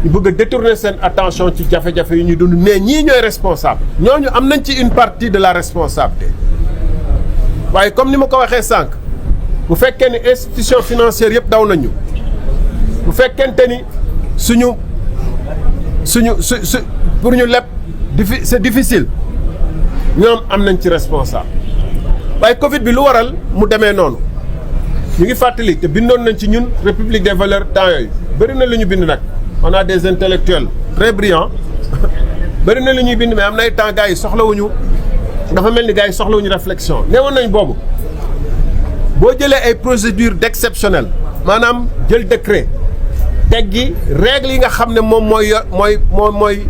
Speaker 1: ñu bëgg a détourner seen attention ci jafe-jafe yi ñu dund ne ñii ñooy responsable ñooñu am nañ ci une partie de la responsabilité waaye comme ni ma ko waxee sànq bu fekkee ni institution financière yëpp daw nañu bu fekkente ni suñu pour ñu leb c'est difficile ñoom am nañ ci responsable waaye Covid bi lu waral mu demee noonu ñu ngi fàttali te bindoon nañ ci ñun République des valeurs temps yooyu bëri na lu ñu bind nag on a des intellectuels très brillants bëri na lu ñuy bind mais am na ay temps gars yi soxlawuñu dafa mel ni gars yi soxlawuñu réflexion neewoon nañ boobu boo jëlee ay procédures d'exceptionnel maanaam jël décret teggi règles yi nga xam ne moom mooy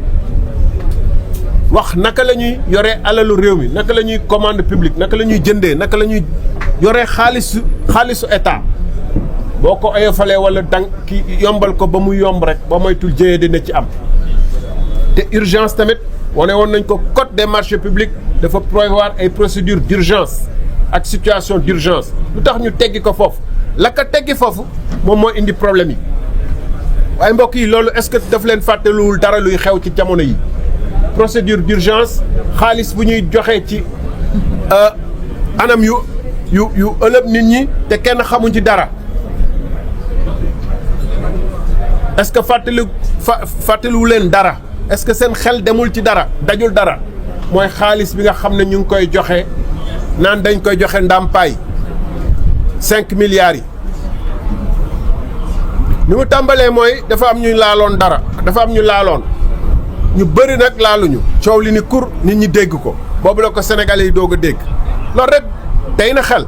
Speaker 1: wax naka la ñuy yoree alalu réew mi naka la ñuy commande publique naka la ñuy jëndee naka la ñuy yoree xaalisu état boo ko oyofalee wala ki yombal ko ba mu yomb rek ba moytul jëyee dina ci am te urgence tamit wane woon nañ ko code des marchés publics dafa prévoir ay procédures d'urgence ak situation d'urgence lu tax ñu teggi ko foofu la ko teggi foofu moom moo indi problème yi waaye mbokk yi loolu est-ce que daf leen fàtteluwul dara luy xew ci jamono yi procédure d'urgence xaalis bu ñuy joxe ci anam yu ëlëb nit ñi te kenn xamuñ ci dara est-ce que fàttaliwu leen dara est-ce que seen xel demul ci dara dajul dara mooy xaalis bi nga xam ne ñu ngi koy joxe naan dañ koy joxe ndàmpaay 5 milliards yi ni mu tàmbalee mooy dafa am ñu laaloon dara dafa am ñu laaloon ñu bëri nag laaluñu coow li ni kur nit ñi dégg ko boobu la ko sénégalais yi doog a dégg loolu rek tey na xel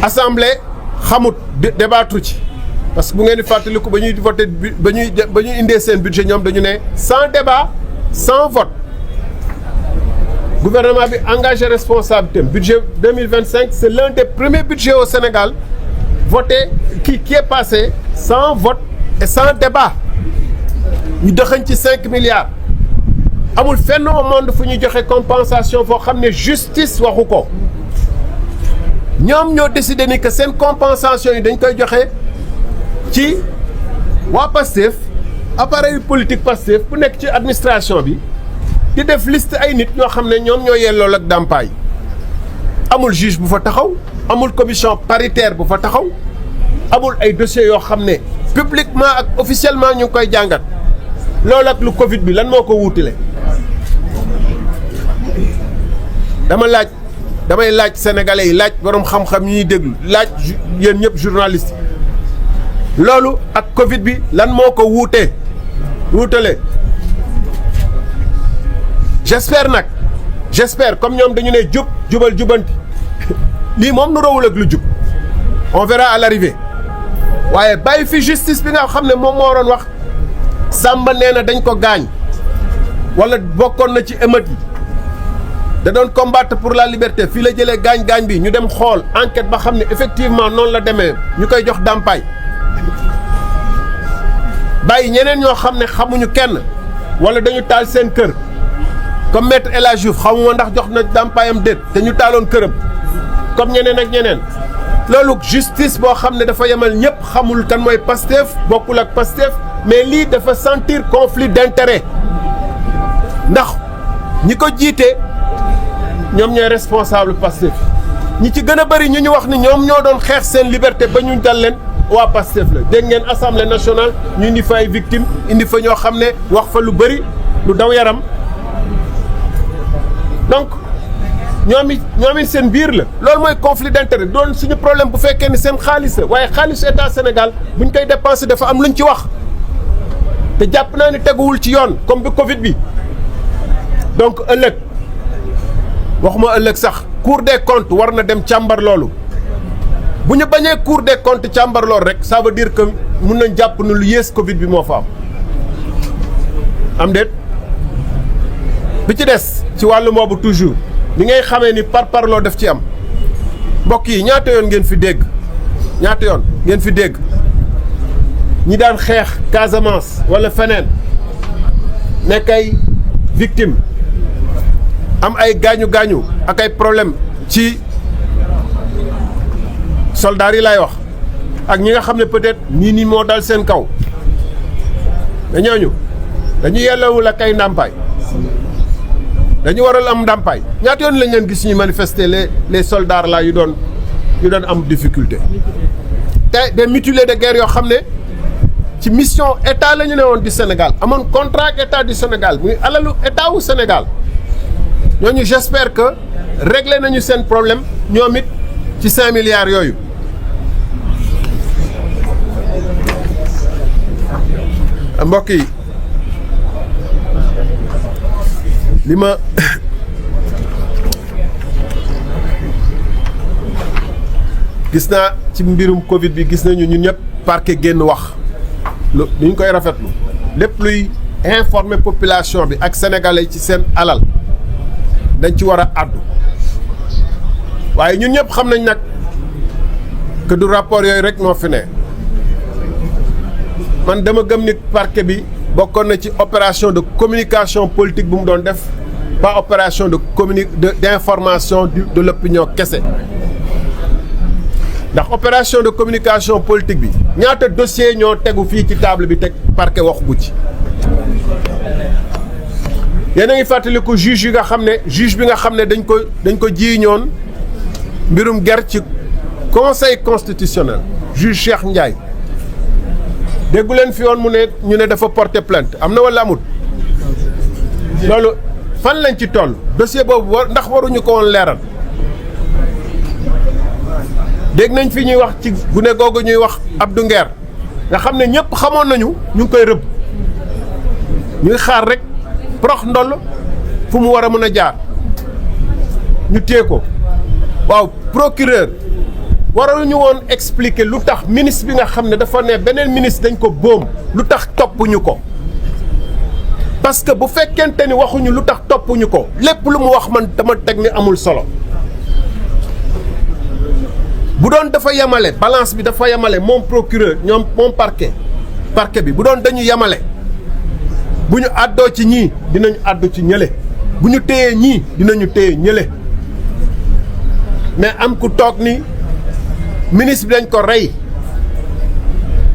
Speaker 1: assemblée xamut débattre ci parce que bu ngeen di fàttaliku ba ñuy voté ba ñuy indee seen budget ñoom dañu ne sans débat sans vote gouvernement bi engagé responsabilité budget 2025 c'est l'un des premiers budgets au Sénégal voté qui est passé sans vote et sans débat ñu dëxañ ci 5 milliards amul fenn au monde fu ñuy joxe compensation foo xam ne justice waxu ko ñoom ñoo décidé ni que seen compensation yi dañ koy joxe ci waa Pastef appareil politique Pastef bu nekk ci administration bi di def liste ay nit ñoo xam ne ñoom ñoo yellool ak dàmpaay amul juge bu fa taxaw amul commission paritaire bu fa taxaw amul ay dossiers yoo xam ne publiquement ak officiellement ñu ngi koy jàngat loolu ak lu Covid bi lan moo ko wuutile damay laaj sénégalais yi laaj borom xam-xam yi ñuy déglu laaj yéen ñëpp journaliste loolu ak Covid bi lan moo ko wuutale j'espère comme ñoom dañu ne jubal jubanti lii moom nu rawul ak lu jub on verra à l'arrivée waaye bàyyi fi justice bi nga xam ne moom moo waroon wax Samba nee na dañ ko gaañ wala bokkoon na ci émeute yi da doon combattre pour la liberté fii la jëlee gaañ bi ñu dem xool enquête ba xam ne effectivement noonu la demee ñu koy jox dàmpaay bàyyi ñeneen ñoo xam ne xamuñu kenn wala dañu taal seen kër comme maître El Hadji Diouf xamuma ndax jox na dàmpaayam déet te ñu taaloon këram comme ñeneen ak ñeneen loolu justice boo xam ne dafa yemal ñëpp xamul kan mooy Pastef bokkul ak Pastef mais lii dafa sentir conflit d'intérêt ndax ñi ko jiite ñoom ñooy responsable Pastef ñi ci gën a bëri ñu wax ni ñoom ñoo doon xeex seen liberté ba ñu dal leen waa Pastef la dégg ngeen assemblée nationale ñu indi fa ay victimes indi fa ñoo xam ne wax fa lu bëri lu daw yaram donc ñoom it seen biir la loolu mooy conflit d'intérêt doon suñu problème bu fekkee ni seen xaalis la waaye xaalis état Sénégal buñ koy dépensé dafa am luñ ci wax te jàpp naa ni teguwul ci yoon comme bi Covid bi donc ëllëg waxuma ëllëg sax Cour des comptes war na dem càmbar loolu bu ñu bañee Cour des comptes càmbar loolu rek ça veut dire que mun nañ jàpp ne lu yées Covid bi moo fa am déet bi ci des ci wàllu moobu toujours li ngay xamee ni parloo def ci am mbokk yi ñaata yoon ngeen fi dégg ñi daan xeex Casamance wala feneen nekk ay victime am ay gaañu ak ay problème ci soldats yi laay wax ak ñi nga xam ne peut-être nii moo dal seen kaw mais ñooñu dañu yellawul ak ay ndàmpaay dañu waral am ndàmpaay ñaata yoon lañ leen gis ñuy manifester les soldats là yu doon am difficulté te des mutilés de guerre yoo xam ne ci mission état la ñu ne woon du Sénégal amoon contrat ak état du Sénégal muy alalu état wu Sénégal ñooñu j'espère que réglé nañu seen problème ñoom it ci 5 milliards yooyu mbokk yi li ma gis naa ci mbirum Covid bi gis nañu ñun ñëpp parquet génn wax lu ñu koy rafetlu lépp luy informer population bi ak sénégalais ci seen alal dañ ci war a àddu waaye ñun ñëpp xam nañ nag que du rapport yooyu rek moo fi ne man dama gëm ni parquet bi bokkoon na ci opération de communication politique bu mu doon def pas opération d'information de l'opinion kese ndax opération de communication politique bi ñaata dossier ñoo tegu fii ci table bi teg parquet waxu gu ci yéen a ngi fàttaliku juge bi nga xam ne dañ ko jiiñoon mbirum ger ci conseil constitutionnel juge Cheikh Ndiaye déggu leen fi woon ñu ne dafa porter plainte am na wala amul loolu fan lañ ci toll dossier boobu ndax waruñu ko woon leeral dégg nañ fi ñuy wax ci gune googu ñuy wax Abdou Nguer nga xam ne ñëpp xamoon nañu ñu ngi koy rëbb ñuy xaar rek prox ndoll fu mu war a mën a jaar ñu téye ko waaw procureur waruñu woon expliquer lu tax ministre bi nga xam ne dafa ne beneen ministre dañ ko boom lu tax toppuñu ko parce que bu fekkente ni waxuñu lu tax toppuñu ko lépp lu mu wax man dama teg ni amul solo bu doon dafa yemale balance bi dafa yemale moom procureur moom parquet bi bu doon dañu yemale bu ñu àddoo ci ñii dinañu àddu ci ñële bu ñu téyee ñii dinañu téye ñële mais am ku toog ni ministre bi dañ ko rey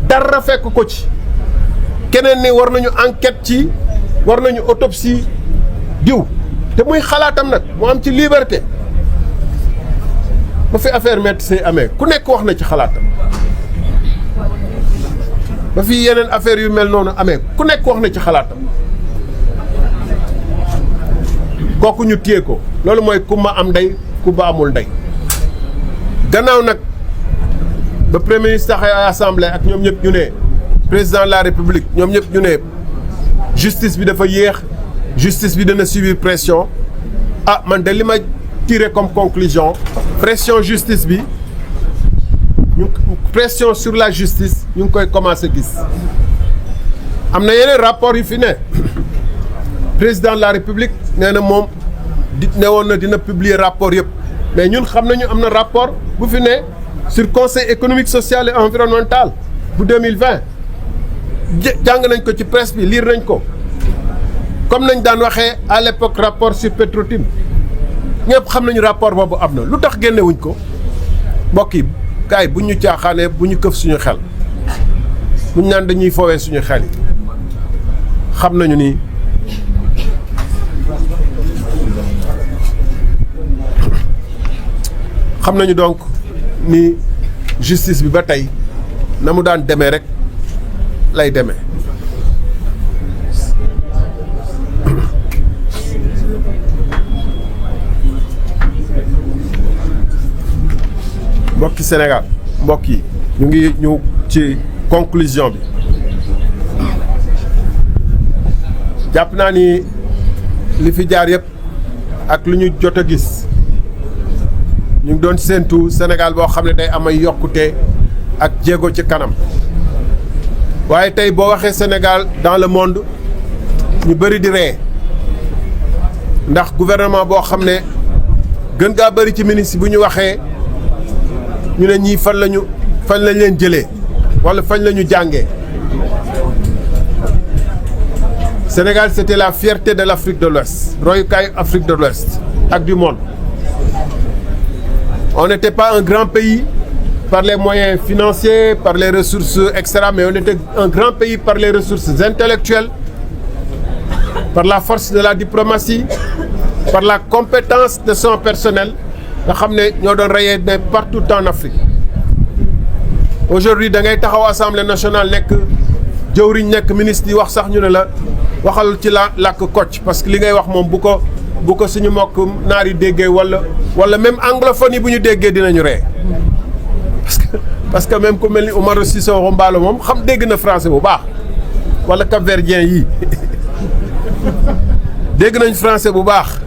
Speaker 1: dara fekk ko ci keneen ni war nañu enquête ci war nañu autopsie diw te muy xalaatam nag mu am ci liberté ba fi affaire Maître Sèye amee ku nekk wax na ci xalaatam ba fi yeneen affaire yu mel noonu amee ku nekk wax na ci xalaatam kooku ñu téye ko loolu mooy ku ma am ndey ku ba amul ndey gannaaw nag ba premier ministre taxee assemblée ak ñoom ñëpp ñu ne président de la république ñoom ñëpp ñu ne justice bi dafa yéex justice bi dana subir pression ah man de li ma tiré comme conclusion pression justice bi pression sur la justice ñu ngi koy commencé gis am na yeneen rapport yu fi ne président de la république nee na moom ne woon na dina publier rapport yëpp mais ñun xam nañu am na rapport bu fi ne sur conseil économique social et environnemental bu 2020 jàng nañ ko ci presse bi lire nañ ko comme nañ daan waxee à l'époque rapport sur Petro-Tim ñëpp xam nañu rapport boobu am na lu tax génnewuñ ko mbokk yi gars yi bu ñu caaxaanee bu ñu këf suñu xel bu ñu naan dañuy foowee suñu xel yi xam nañu ni xam nañu donc ni justice bi ba tey na mu daan demee rek lay demee mbokki Sénégal mbokk yi ñu ngi ñu ci conclusion bi jàpp naa ni li fi jaar yëpp ak lu ñu jot a gis ñu ngi doon séentu Sénégal boo xam ne day am ay yokkute ak jéego ci kanam waaye tey boo waxee Sénégal dans le monde ñu bëri di ree ndax gouvernement boo xam ne gën gaa bëri ci ministre bu ñu waxee ñu ne ñii fan lañ leen jëlee wala fañ la ñu jàngee Sénégal c'était la fierté de l'Afrique de l'Ouest royukaayu Afrique de l'Ouest ak du monde on n'était pas un grand pays par les moyens financiers par les ressources etc. mais on était un grand pays par les ressources intellectuelles par la force de la diplomatie par la compétence de son personnel nga xam ne ñoo doon rayé de partout en Afrique aujourd'hui da ngay taxaw assemblée nationale nekk jëwriñ nekk ministre yi wax sax ñu ne la waxal ci làkk Kocc parce que li ngay wax moom bu ko suñu mbokk naar yi déggee wala même anglophone yi bu ñu déggee dinañu ree parce que même ku mel ni Umaro Sissoko Embaló moom xam dégg na français bu baax wala cap-verdien yii dégg nañ français bu baax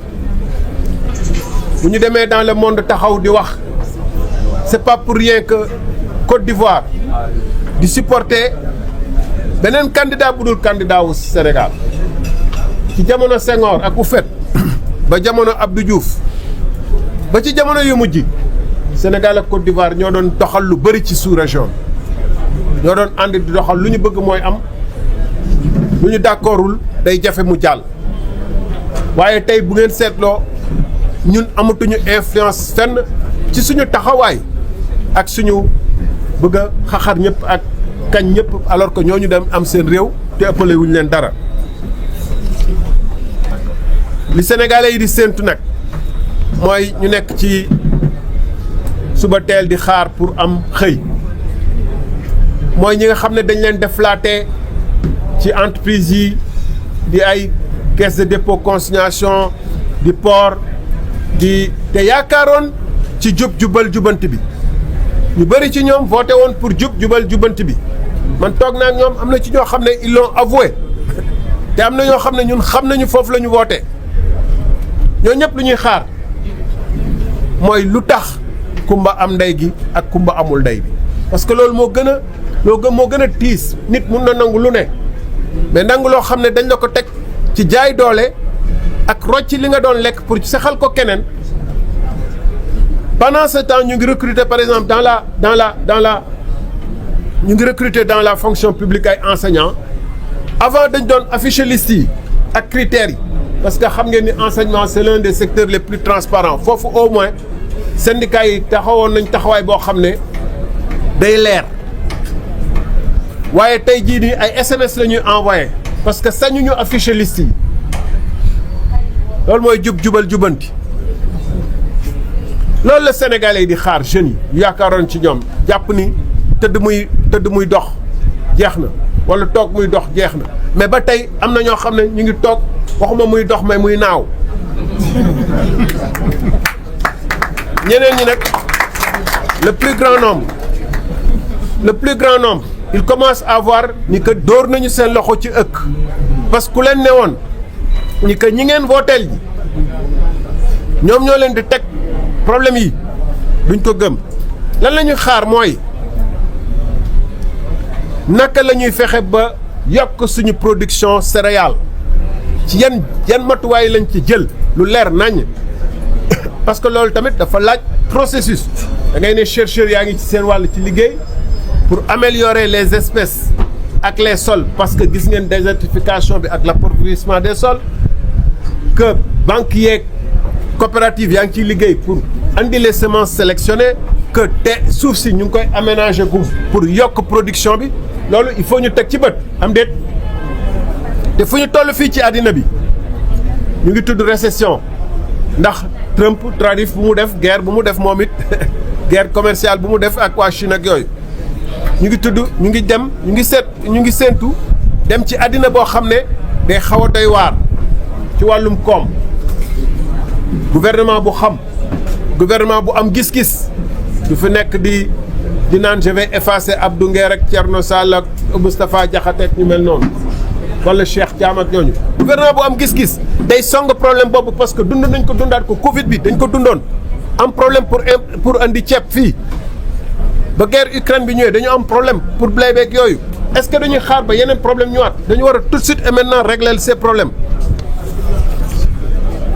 Speaker 1: bu ñu demee dans le monde taxaw di wax c'est pas pour rien que Côte d'Ivoire di supporter beneen candidat bu dul candidat wu Sénégal ci jamono Senghor ak Houphouët ba jamono Abdou Diouf ba ci jamono yu mujj Sénégal ak Côte d'Ivoire ñoo doon doxal lu bëri ci sous-région ñoo doon ànd di doxal lu ñu bëgg mooy am lu ñu d'accordul day jafe mu jàll waaye tey bu ngeen seetloo ñun amatuñu influence fenn ci suñu taxawaay ak suñu bëgg a xaxar ñëpp ak kañ ñëpp alors que ñooñu dem am seen réew te ëppale wuñ leen dara li sénégalais yi di séentu nag mooy ñu nekk ci suba teel di xaar pour am xëy mooy ñi nga xam ne dañ leen déflaté ci entreprise yi di ay caisse de dépôt consignation di port di te yaakaaroon ci jubal jubanti bi ñu bëri ci ñoom voté woon pour jubal jubanti bi man toog naa ak ñoom am na ci ñoo xam ne ils l'ont avoué te am na ñoo xam ne ñun xam nañu foofu la ñu woote ñoo ñëpp lu ñuy xaar mooy lu tax kumba am ndey gi ak kumba amul ndey bi parce que loolu moo gën a tiis nit mun na nangu lu ne mais nangu loo xam ne dañ la ko teg ci jaay doole ak rocc li nga doon lekk pour saxal ko keneen pendant ce temps ñu ngi recruter par exemple ñu ngi recruter dans la fonction publique ay enseignants avant dañ doon afficher liste yi ak critères yi parce que xam ngeen ni enseignement c'est l'un des secteurs les plus transparents foofu au moins syndicats yi taxawoon nañ taxawaay boo xam ne day leer waaye tey jii nii ay SMS la ñuy envoyé parce que sañu ñu afficher liste yi loolu mooy jubal jubanti loolu la Sénégalais yi di xaar jeunes yi yaakaaroon ci ñoom jàpp ni tëdd muy dox jeex na wala toog muy dox jeex na mais ba tey am na ñoo xam ne ñu ngi toog waxuma muy dox mais muy naaw ñeneen ñi nag le plus grand nombre il commence à voir ni que dóor nañu seen loxo ci ëkk parce que ku leen ne woon ni que ñi ngeen vooteel ji ñoom ñoo leen di teg problème yi duñ ko gëm lan la ñuy xaar mooy naka la ñuy fexe ba yokk suñu production céréale ci yan matuwaay lañ ci jël lu leer naññ parce que loolu tamit dafa laaj processus da ngay ne chercheurs yaa ngi ci seen wàll ci liggéey pour améliorer les espèces ak les sols parce que gis ngeen désertification bi ak l'appauvrissement des sols que banques yeeg coopératives yaa ngi ciy liggéey pour andi les semences sélectionnées que te suuf si ñu ngi koy aménager pour yokk production bi loolu il faut ñu teg ci bët am déet te fu ñu toll fii ci àddina bi ñu ngi tudd récession ndax Trump tarif bu mu def guerre bu mu def moom it guerre commerciale bu mu def ak waa Chine ak yooyu ñu ngi séentu dem ci àddina boo xam ne day xaw a doy waar ci wàllum koom gouvernement bu am gis-gis du fi nekk di naan je vais effacer Abdou Nguer ak Thierno Sall ak Moustapha Diakhaté ak ñu mel noonu wala Cheikh Thiam ak ñooñu gouvernement bu am gis-gis day song problème boobu parce que dund nañ ko dundaat ko Covid bi dañ ko dundoon am problème pour andi ceeb fii ba guerre Ukraine bi ñëwee dañu am problème pour blé beeg yooyu est-ce que dañuy xaar ba yeneen problème ñëwaat dañu war a tout de suite et maintenant régler ces problèmes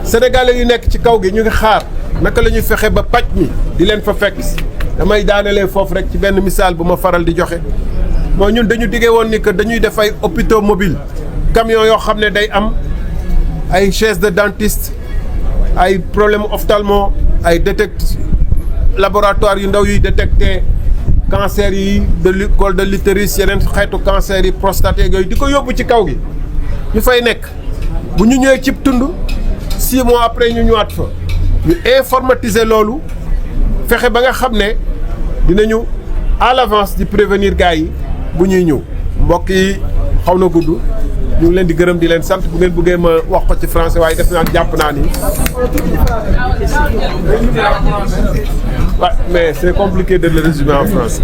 Speaker 1: sénégalais yu nekk ci kaw gi ñu ngi xaar naka la ñuy fexe ba pàcc mi di leen fa fekk damay daanelee foofu rek ci benn misaal bu ma faral di joxe mooy ñun dañu diggee woon ni que dañuy def ay hôpitaux mobiles camion yoo xam ne day am ay chaise de dentiste ay problème ophtalmo ay laboratoire yu ndaw yuy détecté cancer yi de col de l'utérus yeneen xeetu cancer yi prostate yooyu di ko yóbbu ci kaw gi ñu fay nekk bu ñu ñëwee cib tund 6 mois après ñu ñëwaat fa ñu informatiser loolu fexe ba nga xam ne dinañu à l'avance di prévenir gars yi bu ñuy ñëw mbokk yi xaw na gudd ñu ngi leen di gërëm di leen sant bu ngeen bëggee ma wax ko ci français waaye def naa jàpp naa ni mais c'est compliqué de le résumer en français.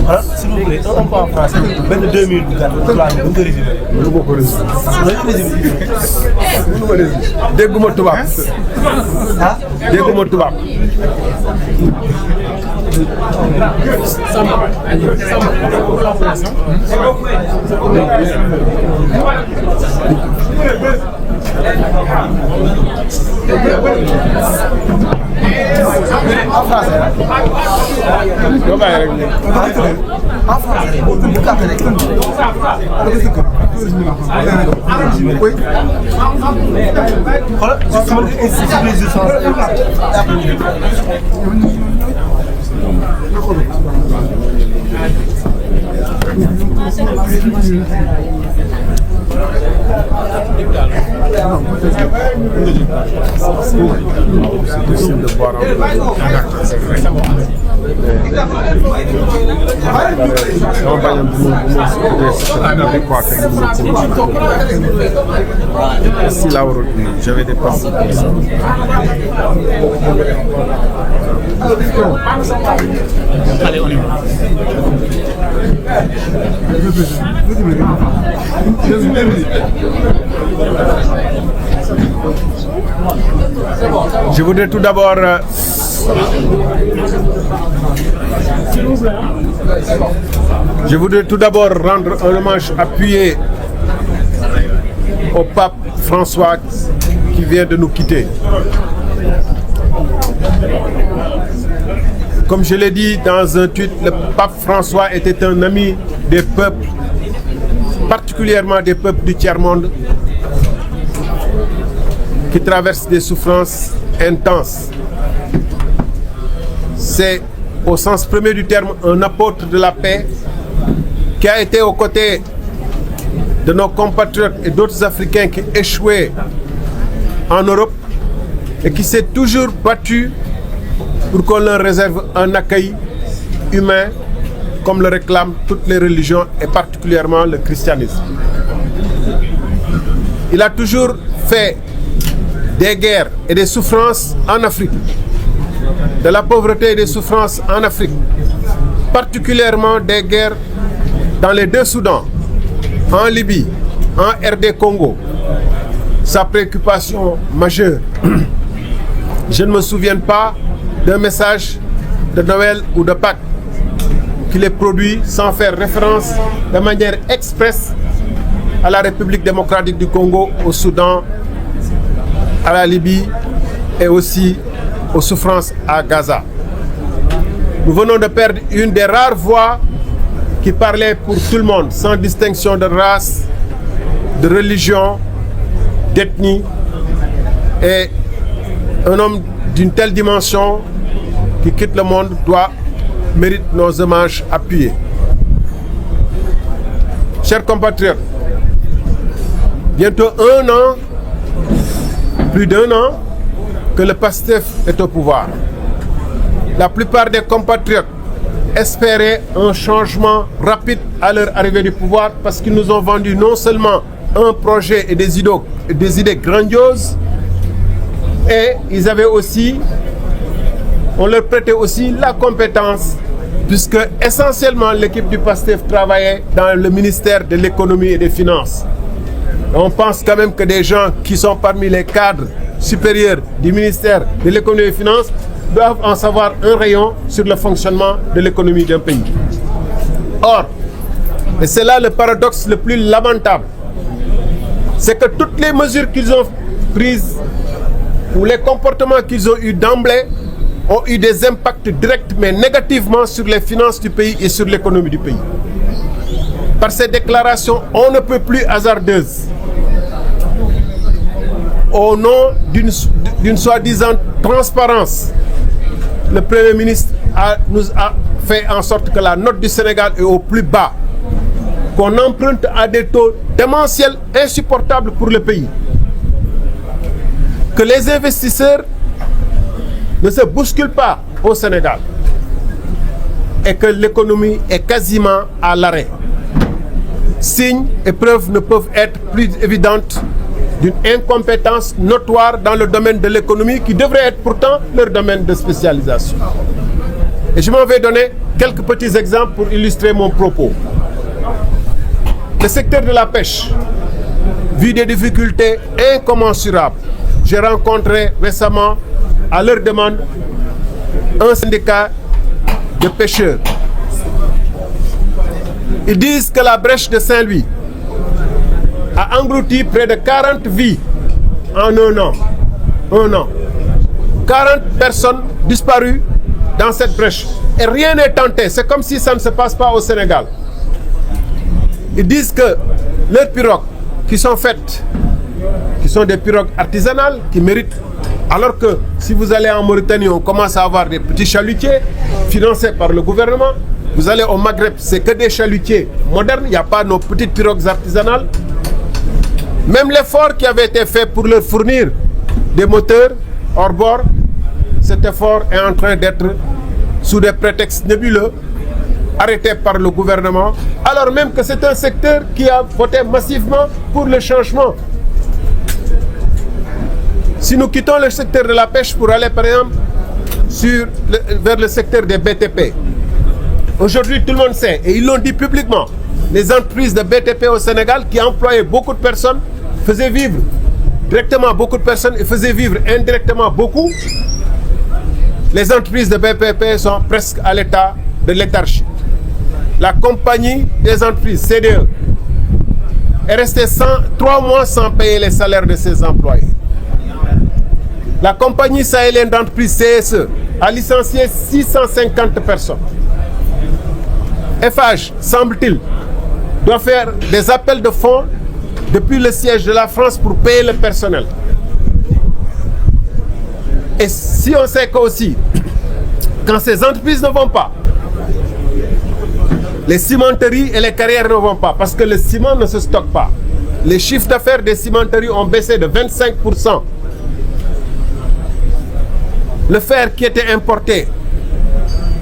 Speaker 2: Alors, s'il vous plaît, un peu en français. Benn 2 minutes bu gàtt bu ma ko résumer.
Speaker 1: mënu ma ko résumer. mënu ma résumer. dégguma tubaab.
Speaker 2: ah
Speaker 1: dégguma tubaab.
Speaker 2: en français.
Speaker 1: doo bàyyi rek.
Speaker 2: en français. bu gàtt rek. oui. xoolal su ma
Speaker 1: C'est difficile de boire c'est vrai. J'avais des pensées comme ça.
Speaker 2: Allez, on y va.
Speaker 1: Je voudrais tout d'abord rendre un hommage appuyé au pape François qui vient de nous quitter. Comme je l'ai dit dans un tweet, le pape François était un ami des peuples, particulièrement des peuples du tiers-monde, qui traversent des souffrances intenses. C'est, au sens premier du terme, un apôtre de la paix qui a été aux côtés de nos compatriotes et d'autres Africains qui échouaient en Europe et qui s'est toujours battu pour qu'on leur réserve un accueil humain comme le réclament toutes les religions et particulièrement le christianisme. Il a toujours fait des guerres et des souffrances en Afrique, de la pauvreté et des souffrances en Afrique, particulièrement des guerres dans les deux Soudans, en Libye, en RD Congo. Sa préoccupation majeure. Je ne me souviens pas d'un message de Noël ou de Pâques qu'il ait produit sans faire référence de manière expresse à la République démocratique du Congo, au Soudan, à la Libye et aussi aux souffrances à Gaza. Nous venons de perdre une des rares voix qui parlait pour tout le monde, sans distinction de race, de religion, d'ethnie, et un homme d'une telle dimension qui quitte le monde mérite nos hommages appuyés. Chers compatriotes, bientôt un an, plus d'un an, que le PASTEF est au pouvoir. La plupart des compatriotes espéraient un changement rapide à leur arrivée du pouvoir parce qu'ils nous ont vendu non seulement un projet et des idées grandioses, et ils avaient aussi, on leur prêtait aussi la compétence, puisque essentiellement l'équipe du PASTEF travaillait dans le ministère de l'économie et des finances. On pense quand même que des gens qui sont parmi les cadres supérieurs du ministère de l'économie et des finances doivent en savoir un rayon sur le fonctionnement de l'économie d'un pays. Or, et c'est là le paradoxe le plus lamentable, c'est que toutes les mesures qu'ils ont prises ou les comportements qu'ils ont eus d'emblée ont eu des impacts directs mais négativement sur les finances du pays et sur l'économie du pays. Par ces déclarations, on ne peut plus hasardeuses, au nom d'une soi-disant transparence, le Premier ministre nous a fait en sorte que la note du Sénégal est au plus bas, qu'on emprunte à des taux démentiels insupportables pour le pays, que les investisseurs ne se bousculent pas au Sénégal et que l'économie est quasiment à l'arrêt. Signes et preuves ne peuvent être plus évidentes d'une incompétence notoire dans le domaine de l'économie qui devrait être pourtant leur domaine de spécialisation. Et je m'en vais donner quelques petits exemples pour illustrer mon propos. Le secteur de la pêche vit des difficultés incommensurables. J'ai rencontré récemment, à leur demande, un syndicat de pêcheurs. Ils disent que la brèche de Saint-Louis a englouti près de 40 vies en un an. 40 personnes disparues dans cette brèche. Et rien n'est tenté. C'est comme si ça ne se passe pas au Sénégal. Ils disent que leurs pirogues qui sont faites, qui sont des pirogues artisanales, qui méritent, alors que si vous allez en Mauritanie, on commence à avoir des petits chalutiers financés par le gouvernement. Vous allez au Maghreb, c'est que des chalutiers modernes, il n'y a pas nos petites pirogues artisanales. Même l'effort qui avait été fait pour leur fournir des moteurs hors bord, cet effort est en train d'être, sous des prétextes nébuleux, arrêté par le gouvernement, alors même que c'est un secteur qui a voté massivement pour le changement. Si nous quittons le secteur de la pêche pour aller, par exemple, vers le secteur des BTP. Aujourd'hui, tout le monde sait, et ils l'ont dit publiquement, les entreprises de BTP au Sénégal qui employaient beaucoup de personnes faisaient vivre directement beaucoup de personnes et faisaient vivre indirectement beaucoup. Les entreprises de BTP sont presque à l'état de léthargie. La compagnie des entreprises, CDE, est restée 3 mois sans payer les salaires de ses employés. La compagnie sahélienne d'entreprise CSE a licencié 650 personnes. FH, semble-t-il, doit faire des appels de fonds depuis le siège de la France pour payer le personnel. Et si on sait qu'aussi, quand ces entreprises ne vont pas, les cimenteries et les carrières ne vont pas, parce que le ciment ne se stocke pas. Les chiffres d'affaires des cimenteries ont baissé de 25%. Le fer qui était importé,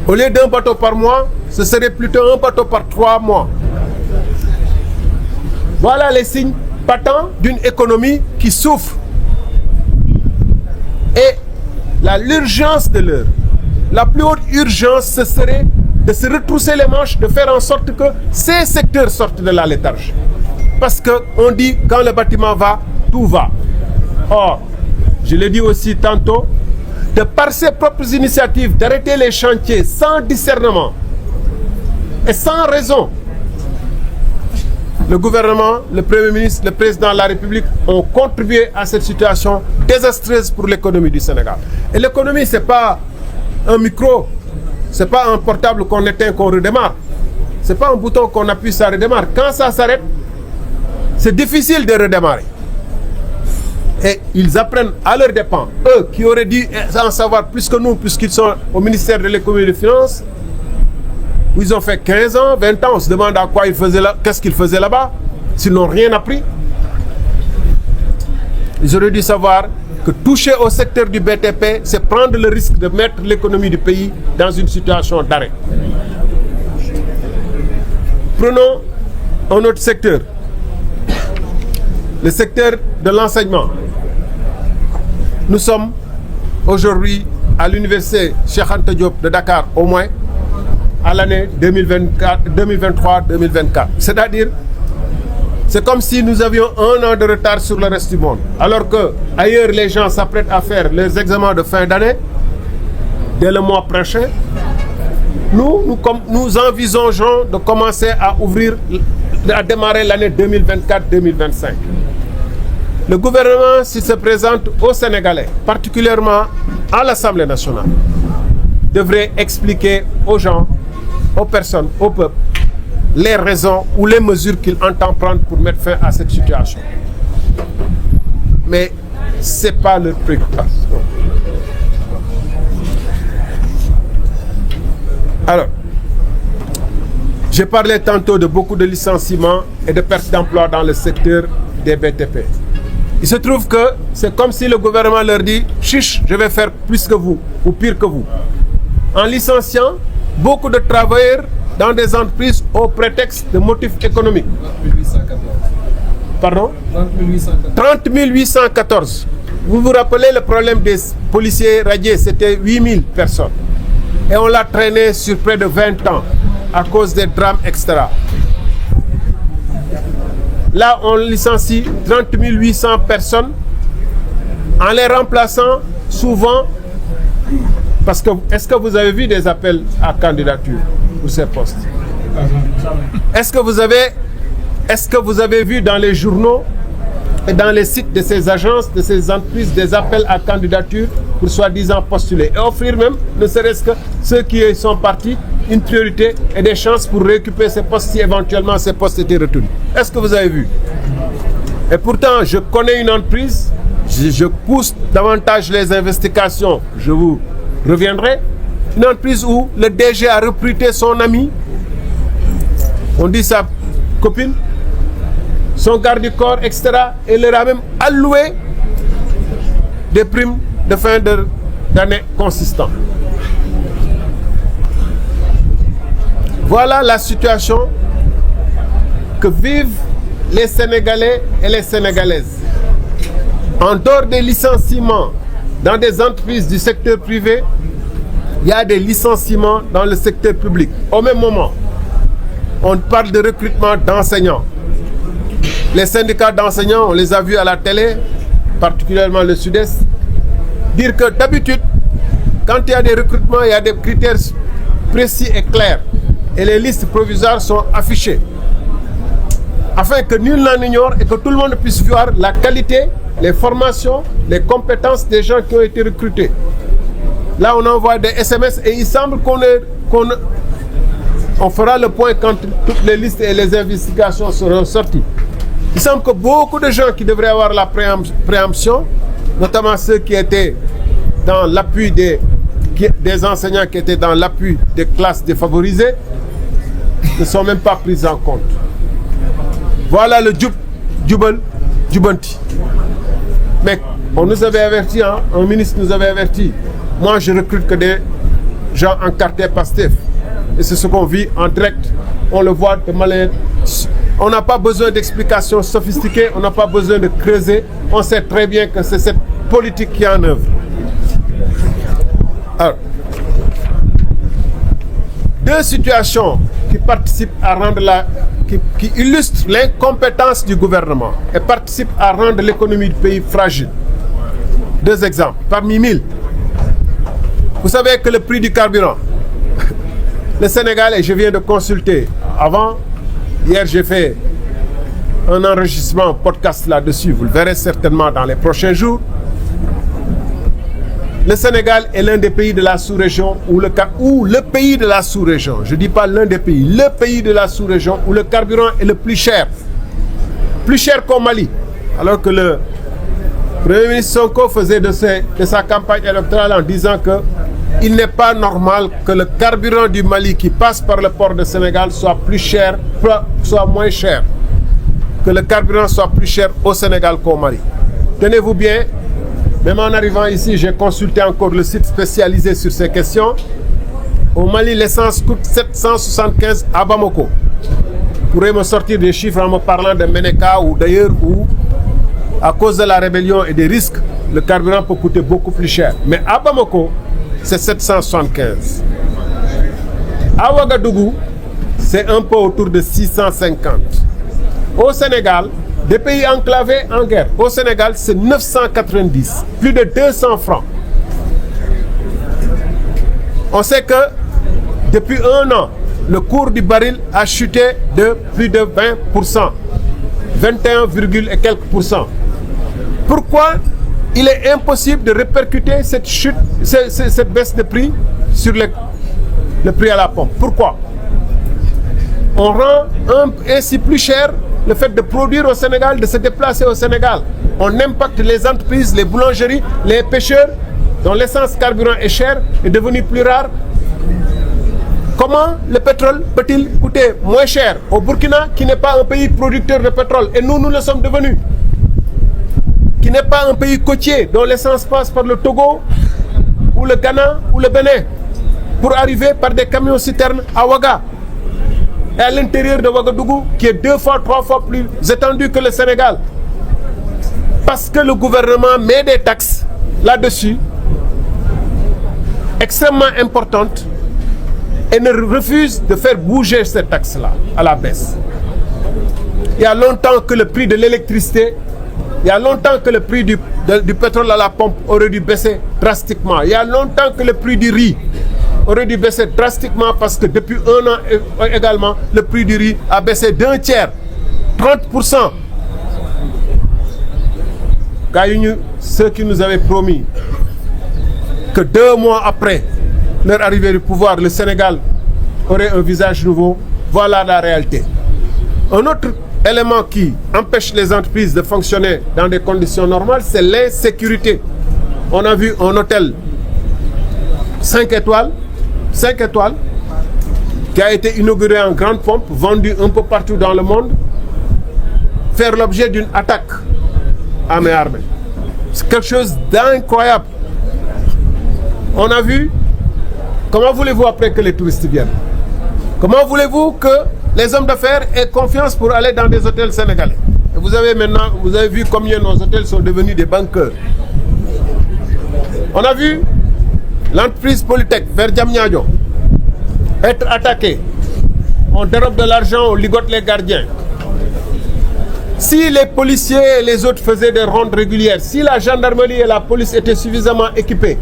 Speaker 1: au lieu d'un bateau par mois, ce serait plutôt un bateau par 3 mois. Voilà les signes patents d'une économie qui souffre. Et l'urgence de l'heure, la plus haute urgence, ce serait de se retrousser les manches, de faire en sorte que ces secteurs sortent de la léthargie. Parce qu'on dit, quand le bâtiment va, tout va. Or, je l'ai dit aussi tantôt, de par ses propres initiatives, d'arrêter les chantiers sans discernement et sans raison, le gouvernement, le Premier ministre, le Président de la République ont contribué à cette situation désastreuse pour l'économie du Sénégal. Et l'économie, ce n'est pas un micro, ce n'est pas un portable qu'on éteint, qu'on redémarre. Ce n'est pas un bouton qu'on appuie, ça redémarre. Quand ça s'arrête, c'est difficile de redémarrer. Et ils apprennent à leurs dépens, eux qui auraient dû en savoir plus que nous, puisqu'ils sont au ministère de l'économie et des finances, où ils ont fait 15 ans, 20 ans, on se demande à quoi ils faisaient là, qu'est-ce qu'ils faisaient là-bas, s'ils n'ont rien appris. Ils auraient dû savoir que toucher au secteur du BTP, c'est prendre le risque de mettre l'économie du pays dans une situation d'arrêt. Prenons un autre secteur, le secteur de l'enseignement. Nous sommes aujourd'hui à l'université Cheikh Anta Diop de Dakar au moins à l'année 2023-2024. C'est-à-dire, c'est comme si nous avions 1 an de retard sur le reste du monde. Alors que ailleurs les gens s'apprêtent à faire leurs examens de fin d'année dès le mois prochain. Nous envisageons de commencer à démarrer l'année 2024-2025. Le gouvernement, s'il se présente aux Sénégalais, particulièrement à l'Assemblée nationale, devrait expliquer aux gens, aux personnes, au peuple, les raisons ou les mesures qu'il entend prendre pour mettre fin à cette situation. Mais ce n'est pas leur préoccupation. Alors, j'ai parlé tantôt de beaucoup de licenciements et de pertes d'emploi dans le secteur des BTP. Il se trouve que c'est comme si le gouvernement leur dit « Chiche, je vais faire plus que vous ou pire que vous ». En licenciant beaucoup de travailleurs dans des entreprises au prétexte de motifs économiques. 30 814. Pardon 30 814. Vous vous rappelez le problème des policiers radiés, c'était 8000 personnes. Et on l'a traîné sur près de 20 ans à cause des drames, etc. Là, on licencie 30 800 personnes en les remplaçant souvent. Parce que, est-ce que vous avez vu des appels à candidature pour ces postes? Est-ce que vous avez vu dans les journaux et dans les sites de ces agences, de ces entreprises, des appels à candidature pour soi-disant postuler et offrir même, ne serait-ce que ceux qui sont partis, une priorité et des chances pour récupérer ces postes si éventuellement ces postes étaient retenus? Est-ce que vous avez vu? Et pourtant, je connais une entreprise, je pousse davantage les investigations, je vous reviendrai, une entreprise où le DG a recruté son ami, on dit sa copine, son garde du corps, etc. et leur a même alloué des primes de fin d'année consistantes. Voilà la situation que vivent les Sénégalais et les Sénégalaises. En dehors des licenciements dans des entreprises du secteur privé, il y a des licenciements dans le secteur public. Au même moment, on parle de recrutement d'enseignants. Les syndicats d'enseignants, on les a vus à la télé, particulièrement le Sud-Est, dire que d'habitude, quand il y a des recrutements, il y a des critères précis et clairs. Et les listes provisoires sont affichées. Afin que nul n'en ignore et que tout le monde puisse voir la qualité, les formations, les compétences des gens qui ont été recrutés. Là, on envoie des SMS et il semble qu'on fera le point quand toutes les listes et les investigations seront sorties. Il semble que beaucoup de gens qui devraient avoir la préemption, notamment ceux qui étaient dans l'appui des enseignants qui étaient dans l'appui des classes défavorisées, ne sont même pas pris en compte. Voilà le Jubanti. Mais on nous avait averti, hein, un ministre nous avait averti. Moi, je recrute que des gens encartés Pastef. Et c'est ce qu'on vit en direct. On le voit de manière... On n'a pas besoin d'explications sophistiquées, on n'a pas besoin de creuser. On sait très bien que c'est cette politique qui est en œuvre. Alors, deux situations qui participent à rendre qui illustrent l'incompétence du gouvernement et participent à rendre l'économie du pays fragile. Deux exemples, parmi 1000. Vous savez que le prix du carburant, le Sénégal, et je viens de consulter avant, hier j'ai fait un enregistrement, un podcast là-dessus, vous le verrez certainement dans les prochains jours. Le Sénégal est l'un des pays de la sous-région ou le pays de la sous-région, je ne dis pas l'un des pays, le pays de la sous-région où le carburant est le plus cher qu'au Mali, alors que le Premier ministre Sonko faisait de sa campagne électorale en disant que il n'est pas normal que le carburant du Mali qui passe par le port de Sénégal soit moins cher, que le carburant soit plus cher au Sénégal qu'au Mali. Tenez-vous bien, même en arrivant ici, j'ai consulté encore le site spécialisé sur ces questions. Au Mali, l'essence coûte 775 à Bamako. Vous pourrez me sortir des chiffres en me parlant de Ménéka ou d'ailleurs où, à cause de la rébellion et des risques, le carburant peut coûter beaucoup plus cher. Mais à Bamako, c'est 775. À Ouagadougou, c'est un peu autour de 650. Au Sénégal, des pays enclavés en guerre, au Sénégal, c'est 990, plus de 200 francs. On sait que depuis un an, le cours du baril a chuté de plus de 20%, 21, et quelques pourcents. Pourquoi il est impossible de répercuter cette chute, cette baisse de prix sur le prix à la pompe? Pourquoi? On rend ainsi plus cher le fait de produire au Sénégal, de se déplacer au Sénégal. On impacte les entreprises, les boulangeries, les pêcheurs, dont l'essence carburant est chère, est devenue plus rare. Comment le pétrole peut-il coûter moins cher au Burkina, qui n'est pas un pays producteur de pétrole, et nous le sommes devenus, qui n'est pas un pays côtier, dont l'essence passe par le Togo, ou le Ghana, ou le Bénin, pour arriver par des camions-citernes à Ouaga, et à l'intérieur de Ouagadougou, qui est 2 fois, 3 fois plus étendu que le Sénégal. Parce que le gouvernement met des taxes là-dessus, extrêmement importantes, et ne refuse de faire bouger ces taxes-là à la baisse. Il y a longtemps que le prix de l'électricité, il y a longtemps que le prix du pétrole à la pompe aurait dû baisser drastiquement. Il y a longtemps que le prix du riz aurait dû baisser drastiquement, parce que depuis un an également, le prix du riz a baissé d'un tiers, 30%. Ceux qui nous avaient promis que 2 mois après leur arrivée du pouvoir, le Sénégal aurait un visage nouveau, voilà la réalité. Un autre élément qui empêche les entreprises de fonctionner dans des conditions normales, c'est l'insécurité. On a vu un hôtel 5 étoiles, qui a été inauguré en grande pompe, vendu un peu partout dans le monde, faire l'objet d'une attaque à main armée. C'est quelque chose d'incroyable. On a vu, comment voulez-vous après que les touristes viennent? Comment voulez-vous que les hommes d'affaires aient confiance pour aller dans des hôtels sénégalais? Et vous avez vu combien nos hôtels sont devenus des banqueurs. On a vu l'entreprise Polytech vers Diamniadio, être attaquée, on dérobe de l'argent, on ligote les gardiens. Si les policiers et les autres faisaient des rondes régulières, si la gendarmerie et la police étaient suffisamment équipées,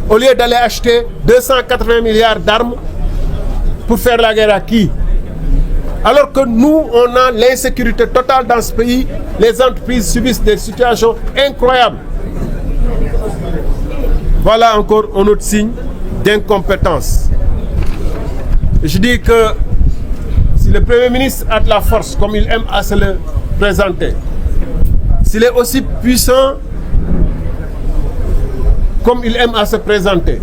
Speaker 1: au lieu d'aller acheter 280 milliards d'armes pour faire la guerre à qui? Alors que nous, on a l'insécurité totale dans ce pays, les entreprises subissent des situations incroyables. Voilà encore un autre signe d'incompétence. Je dis que si le Premier ministre a de la force, comme il aime à se le présenter, s'il est aussi puissant comme il aime à se présenter,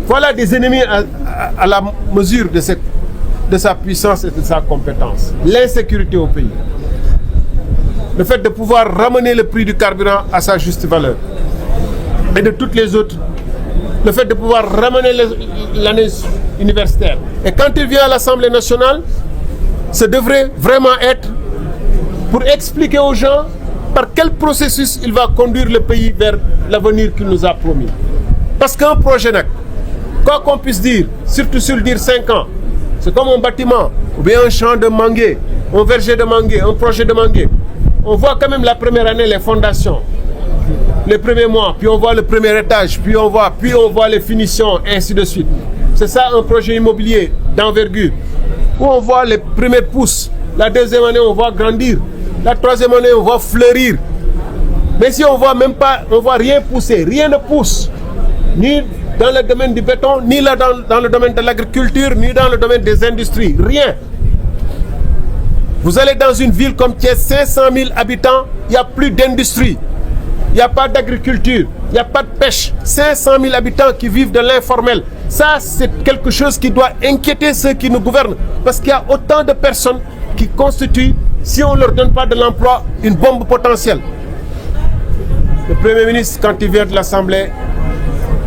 Speaker 1: voilà des ennemis à la mesure de sa puissance et de sa compétence. L'insécurité au pays. Le fait de pouvoir ramener le prix du carburant à sa juste valeur. Et de toutes les autres. Le fait de pouvoir ramener l'année universitaire. Et quand il vient à l'Assemblée nationale, ça devrait vraiment être pour expliquer aux gens par quel processus il va conduire le pays vers l'avenir qu'il nous a promis. Parce qu'un projet, quoi qu'on puisse dire, surtout sur le dire 5 ans, c'est comme un bâtiment, ou bien un champ de manguier, un verger de manguier, un projet de manguier. On voit quand même la première année les fondations, les premiers mois, puis on voit le premier étage, puis on voit les finitions, et ainsi de suite. C'est ça un projet immobilier d'envergure, où on voit les premières pousses. La deuxième année, on voit grandir. La troisième année, on voit fleurir. Mais si on voit même pas, on voit rien pousser, rien ne pousse, ni dans le domaine du béton, ni là dans le domaine de l'agriculture, ni dans le domaine des industries, rien. Vous allez dans une ville comme Thiès, 500 000 habitants, il n'y a plus d'industrie, il n'y a pas d'agriculture, il n'y a pas de pêche. 500 000 habitants qui vivent de l'informel. Ça, c'est quelque chose qui doit inquiéter ceux qui nous gouvernent, parce qu'il y a autant de personnes qui constituent, si on ne leur donne pas de l'emploi, une bombe potentielle. Le Premier ministre, quand il vient de l'Assemblée,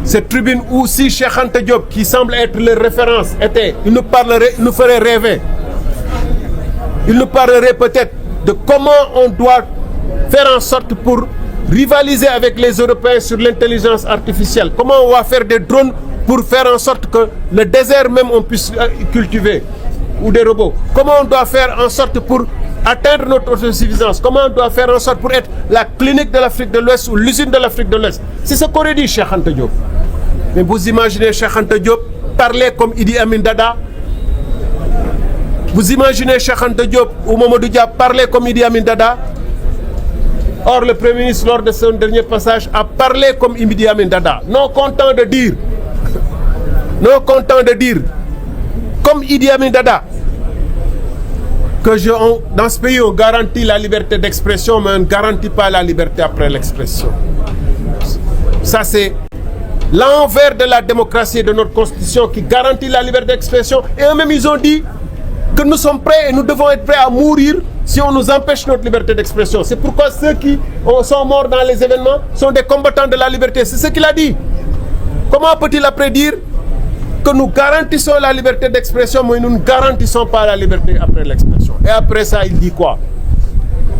Speaker 1: cette tribune où si Cheikh Anta Diop, qui semble être leur référence, était, il nous ferait rêver. Il nous parlerait peut-être de comment on doit faire en sorte pour rivaliser avec les Européens sur l'intelligence artificielle. Comment on va faire des drones pour faire en sorte que le désert même on puisse cultiver, ou des robots. Comment on doit faire en sorte pour atteindre notre autosuffisance. Comment on doit faire en sorte pour être la clinique de l'Afrique de l'Ouest ou l'usine de l'Afrique de l'Ouest. C'est ce qu'aurait dit Cheikh Anta Diop. Mais vous imaginez Cheikh Anta Diop parler comme Idi Amin Dada. Vous imaginez Cheikh Anta Diop ou Mamadou Dia parler comme Idi Amin Dada. Or, le Premier ministre, lors de son dernier passage, a parlé comme Idi Amin Dada. Non content de dire, comme Idi Amin Dada, que dans ce pays, on garantit la liberté d'expression, mais on ne garantit pas la liberté après l'expression. Ça, c'est l'envers de la démocratie et de notre constitution qui garantit la liberté d'expression. Et eux-mêmes, ils ont dit que nous sommes prêts et nous devons être prêts à mourir si on nous empêche notre liberté d'expression. C'est pourquoi ceux qui sont morts dans les événements sont des combattants de la liberté. C'est ce qu'il a dit. Comment peut-il après dire que nous garantissons la liberté d'expression, mais nous ne garantissons pas la liberté après l'expression? Et après ça, il dit quoi?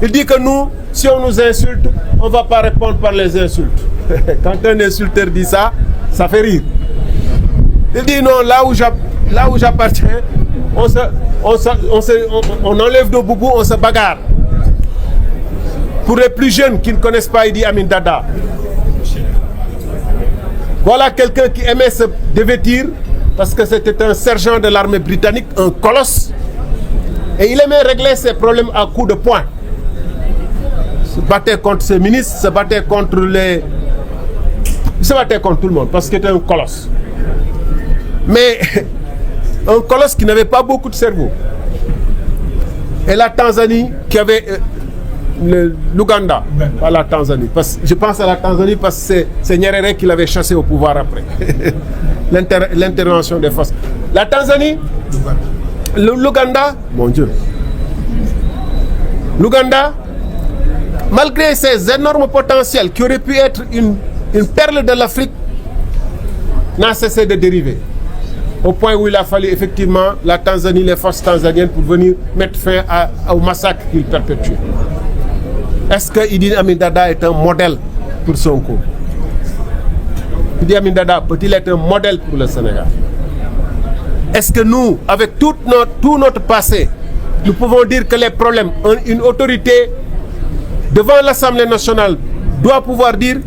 Speaker 1: Il dit que nous, si on nous insulte, on ne va pas répondre par les insultes. Quand un insulteur dit ça, ça fait rire. Il dit non, là où j'appartiens, on enlève nos boubous, on se bagarre. Pour les plus jeunes qui ne connaissent pas Idi Amin Dada, voilà quelqu'un qui aimait se dévêtir parce que c'était un sergent de l'armée britannique, un colosse, et il aimait régler ses problèmes à coups de poing. Se battait contre ses ministres, se battait contre tout le monde parce qu'il était un colosse. Mais un colosse qui n'avait pas beaucoup de cerveau. Et la Tanzanie qui avait l'Ouganda, pas la Tanzanie. Je pense à la Tanzanie parce que c'est Nyerere qui l'avait chassé au pouvoir après. L'intervention des forces. La Tanzanie, l'Ouganda, mon Dieu. L'Ouganda, malgré ses énormes potentiels qui auraient pu être une perle de l'Afrique, n'a cessé de dériver. Au point où il a fallu effectivement la Tanzanie, les forces tanzaniennes pour venir mettre fin au massacre qu'il perpétue. Est-ce que Idi Amin Dada est un modèle pour Sonko? Idi Amin Dada peut-il être un modèle pour le Sénégal? Est-ce que nous, avec tout notre passé, nous pouvons dire que les problèmes, une autorité devant l'Assemblée nationale doit pouvoir dire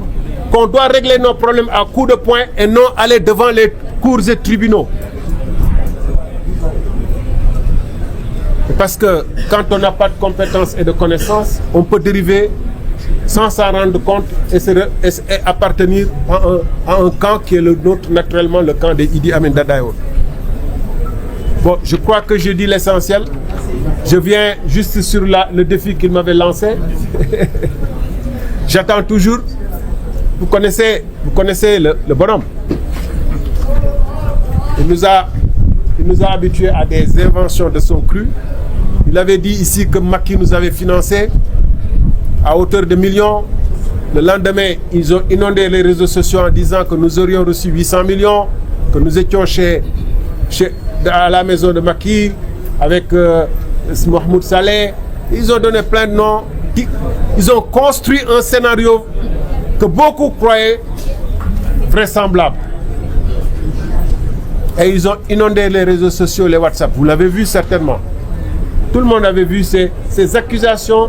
Speaker 1: qu'on doit régler nos problèmes à coups de poing et non aller devant les cours et tribunaux? Parce que quand on n'a pas de compétences et de connaissances, on peut dériver sans s'en rendre compte et appartenir à un camp qui est le nôtre, naturellement le camp de Idi Amin Dada. Bon, je crois que j'ai dit l'essentiel. Je viens juste sur le défi qu'il m'avait lancé. J'attends toujours. Vous connaissez le bonhomme. Il nous a habitués à des inventions de son cru. Il avait dit ici que Macky nous avait financé à hauteur de millions. Le lendemain, ils ont inondé les réseaux sociaux en disant que nous aurions reçu 800 millions, que nous étions à la maison de Macky avec Mahmoud Saleh. Ils ont donné plein de noms. Ils ont construit un scénario que beaucoup croyaient vraisemblable. Et ils ont inondé les réseaux sociaux, les WhatsApp. Vous l'avez vu certainement. Tout le monde avait vu ces accusations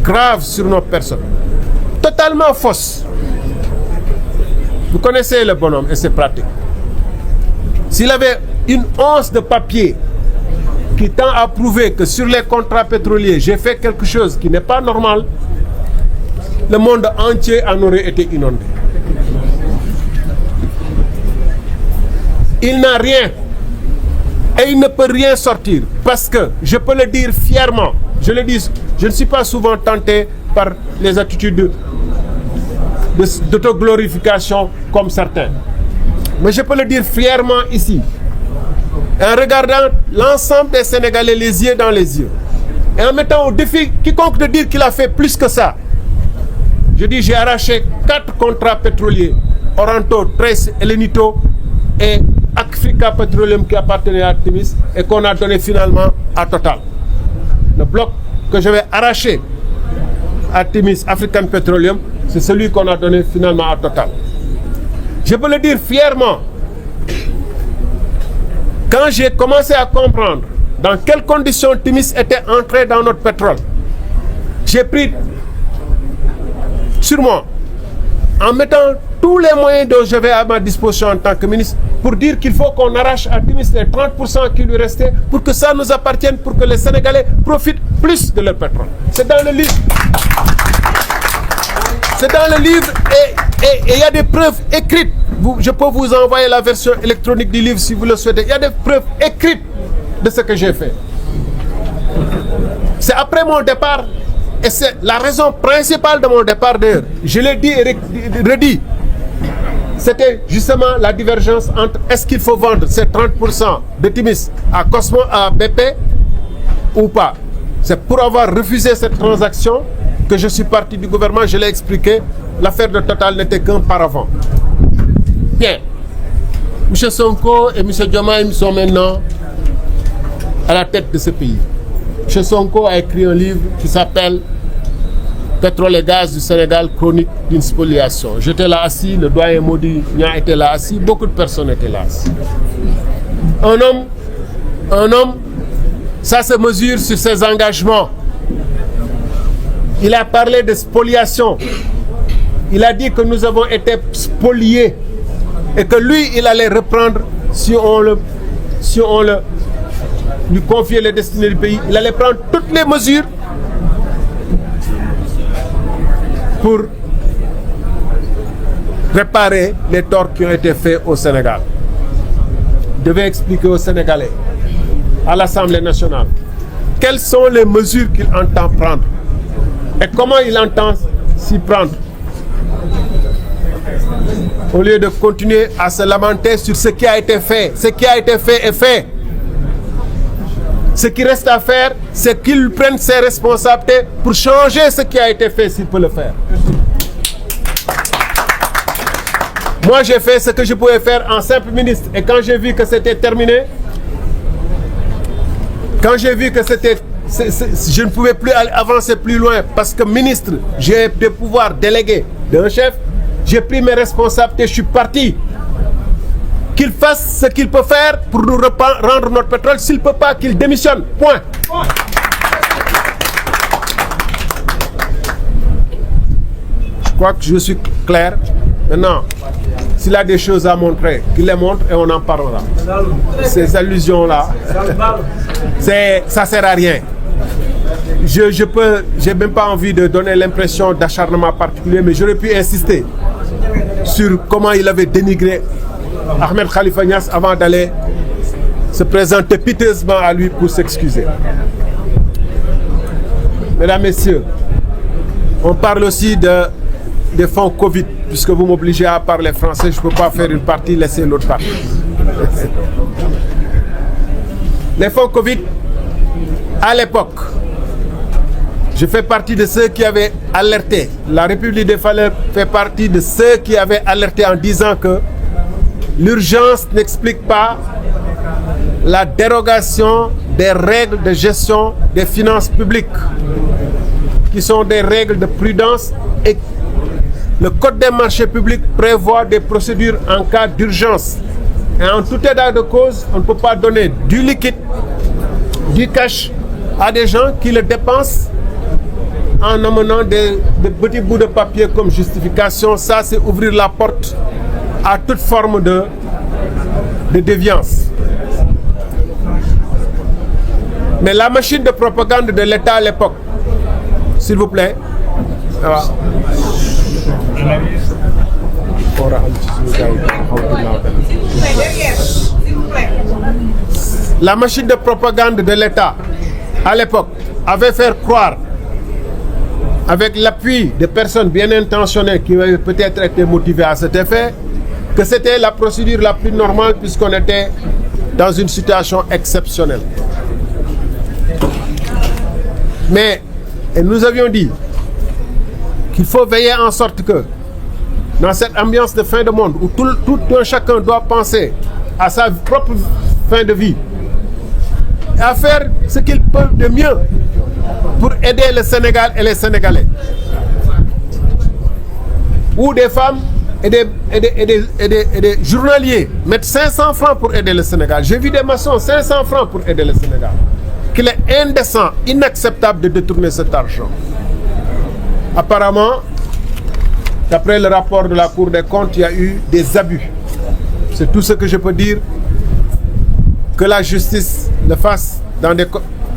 Speaker 1: graves sur nos personnes. Totalement fausses. Vous connaissez le bonhomme et ses pratiques. S'il avait une once de papier qui tend à prouver que sur les contrats pétroliers, j'ai fait quelque chose qui n'est pas normal, le monde entier en aurait été inondé. Il n'a rien et il ne peut rien sortir parce que, je peux le dire fièrement, je le dis, je ne suis pas souvent tenté par les attitudes d'autoglorification comme certains. Mais je peux le dire fièrement ici, en regardant l'ensemble des Sénégalais les yeux dans les yeux, et en mettant au défi quiconque de dire qu'il a fait plus que ça. Je dis, j'ai arraché 4 contrats pétroliers, Oranto, Trace, Elenito et Africa Petroleum qui appartenait à Timis et qu'on a donné finalement à Total. Le bloc que je vais arracher à Timis, African Petroleum, c'est celui qu'on a donné finalement à Total. Je peux le dire fièrement. Quand j'ai commencé à comprendre dans quelles conditions Timis était entré dans notre pétrole, j'ai pris sur moi, en mettant tous les moyens dont j'avais à ma disposition en tant que ministre, pour dire qu'il faut qu'on arrache à Timis les 30% qui lui restaient pour que ça nous appartienne, pour que les Sénégalais profitent plus de leur pétrole. C'est dans le livre. C'est dans le livre et il y a des preuves écrites. Je peux vous envoyer la version électronique du livre si vous le souhaitez. Il y a des preuves écrites de ce que j'ai fait. C'est après mon départ, et c'est la raison principale de mon départ d'ailleurs. Je l'ai dit et redit. C'était justement la divergence entre est-ce qu'il faut vendre ces 30% de Timis à Cosmo, à BP ou pas. C'est pour avoir refusé cette transaction que je suis parti du gouvernement. Je l'ai expliqué. L'affaire de Total n'était qu'un paravent. Bien. M. Sonko et M. Diomaye sont maintenant à la tête de ce pays. M. Sonko a écrit un livre qui s'appelle Pétrole et gaz du Sénégal, chronique d'une spoliation. J'étais là assis, le doyen Modi Nia était là assis, beaucoup de personnes étaient là assis. Un homme, ça se mesure sur ses engagements. Il a parlé de spoliation. Il a dit que nous avons été spoliés et que lui, il allait reprendre si on lui confiait les destinées du pays. Il allait prendre toutes les mesures pour réparer les torts qui ont été faits au Sénégal. Je devais expliquer aux Sénégalais, à l'Assemblée nationale, quelles sont les mesures qu'il entend prendre et comment il entend s'y prendre. Au lieu de continuer à se lamenter sur ce qui a été fait. Ce qui a été fait est fait. Ce qui reste à faire, c'est qu'il prenne ses responsabilités pour changer ce qui a été fait s'il peut le faire. Moi, j'ai fait ce que je pouvais faire en simple ministre. Et quand j'ai vu que c'était terminé, quand j'ai vu que je ne pouvais plus avancer plus loin parce que ministre, j'ai des pouvoirs délégués d'un chef, j'ai pris mes responsabilités, je suis parti. Qu'il fasse ce qu'il peut faire pour nous rendre notre pétrole. S'il ne peut pas, qu'il démissionne. Point. Je crois que je suis clair. Maintenant, s'il a des choses à montrer, qu'il les montre et on en parlera. Ces allusions-là, ça ne sert à rien. J'ai même pas envie de donner l'impression d'acharnement particulier, mais j'aurais pu insister sur comment il avait dénigré Ahmed Khalifa Niasse avant d'aller se présenter piteusement à lui pour s'excuser. Mesdames, Messieurs, on parle aussi des fonds Covid, puisque vous m'obligez à parler français, je ne peux pas faire une partie, laisser l'autre partie. Les fonds Covid, à l'époque, je fais partie de ceux qui avaient alerté. La République des Valeurs fait partie de ceux qui avaient alerté en disant que l'urgence n'explique pas la dérogation des règles de gestion des finances publiques, qui sont des règles de prudence, et le Code des marchés publics prévoit des procédures en cas d'urgence. Et en tout état de cause, on ne peut pas donner du liquide, du cash à des gens qui le dépensent en amenant des petits bouts de papier comme justification. Ça, c'est ouvrir la porte à toute forme de déviance. Mais la machine de propagande de l'État à l'époque, s'il vous plaît, la machine de propagande de l'État à l'époque avait fait croire, avec l'appui de personnes bien intentionnées qui avaient peut-être été motivées à cet effet, que c'était la procédure la plus normale puisqu'on était dans une situation exceptionnelle. Mais nous avions dit qu'il faut veiller en sorte que dans cette ambiance de fin de monde où tout un chacun doit penser à sa propre fin de vie et à faire ce qu'il peut de mieux pour aider le Sénégal et les Sénégalais, où des femmes et des journaliers mettent 500 francs pour aider le Sénégal. J'ai vu des maçons, 500 francs pour aider le Sénégal. Qu'il est indécent, inacceptable de détourner cet argent. Apparemment, d'après le rapport de la Cour des comptes, il y a eu des abus. C'est tout ce que je peux dire. Que la justice le fasse,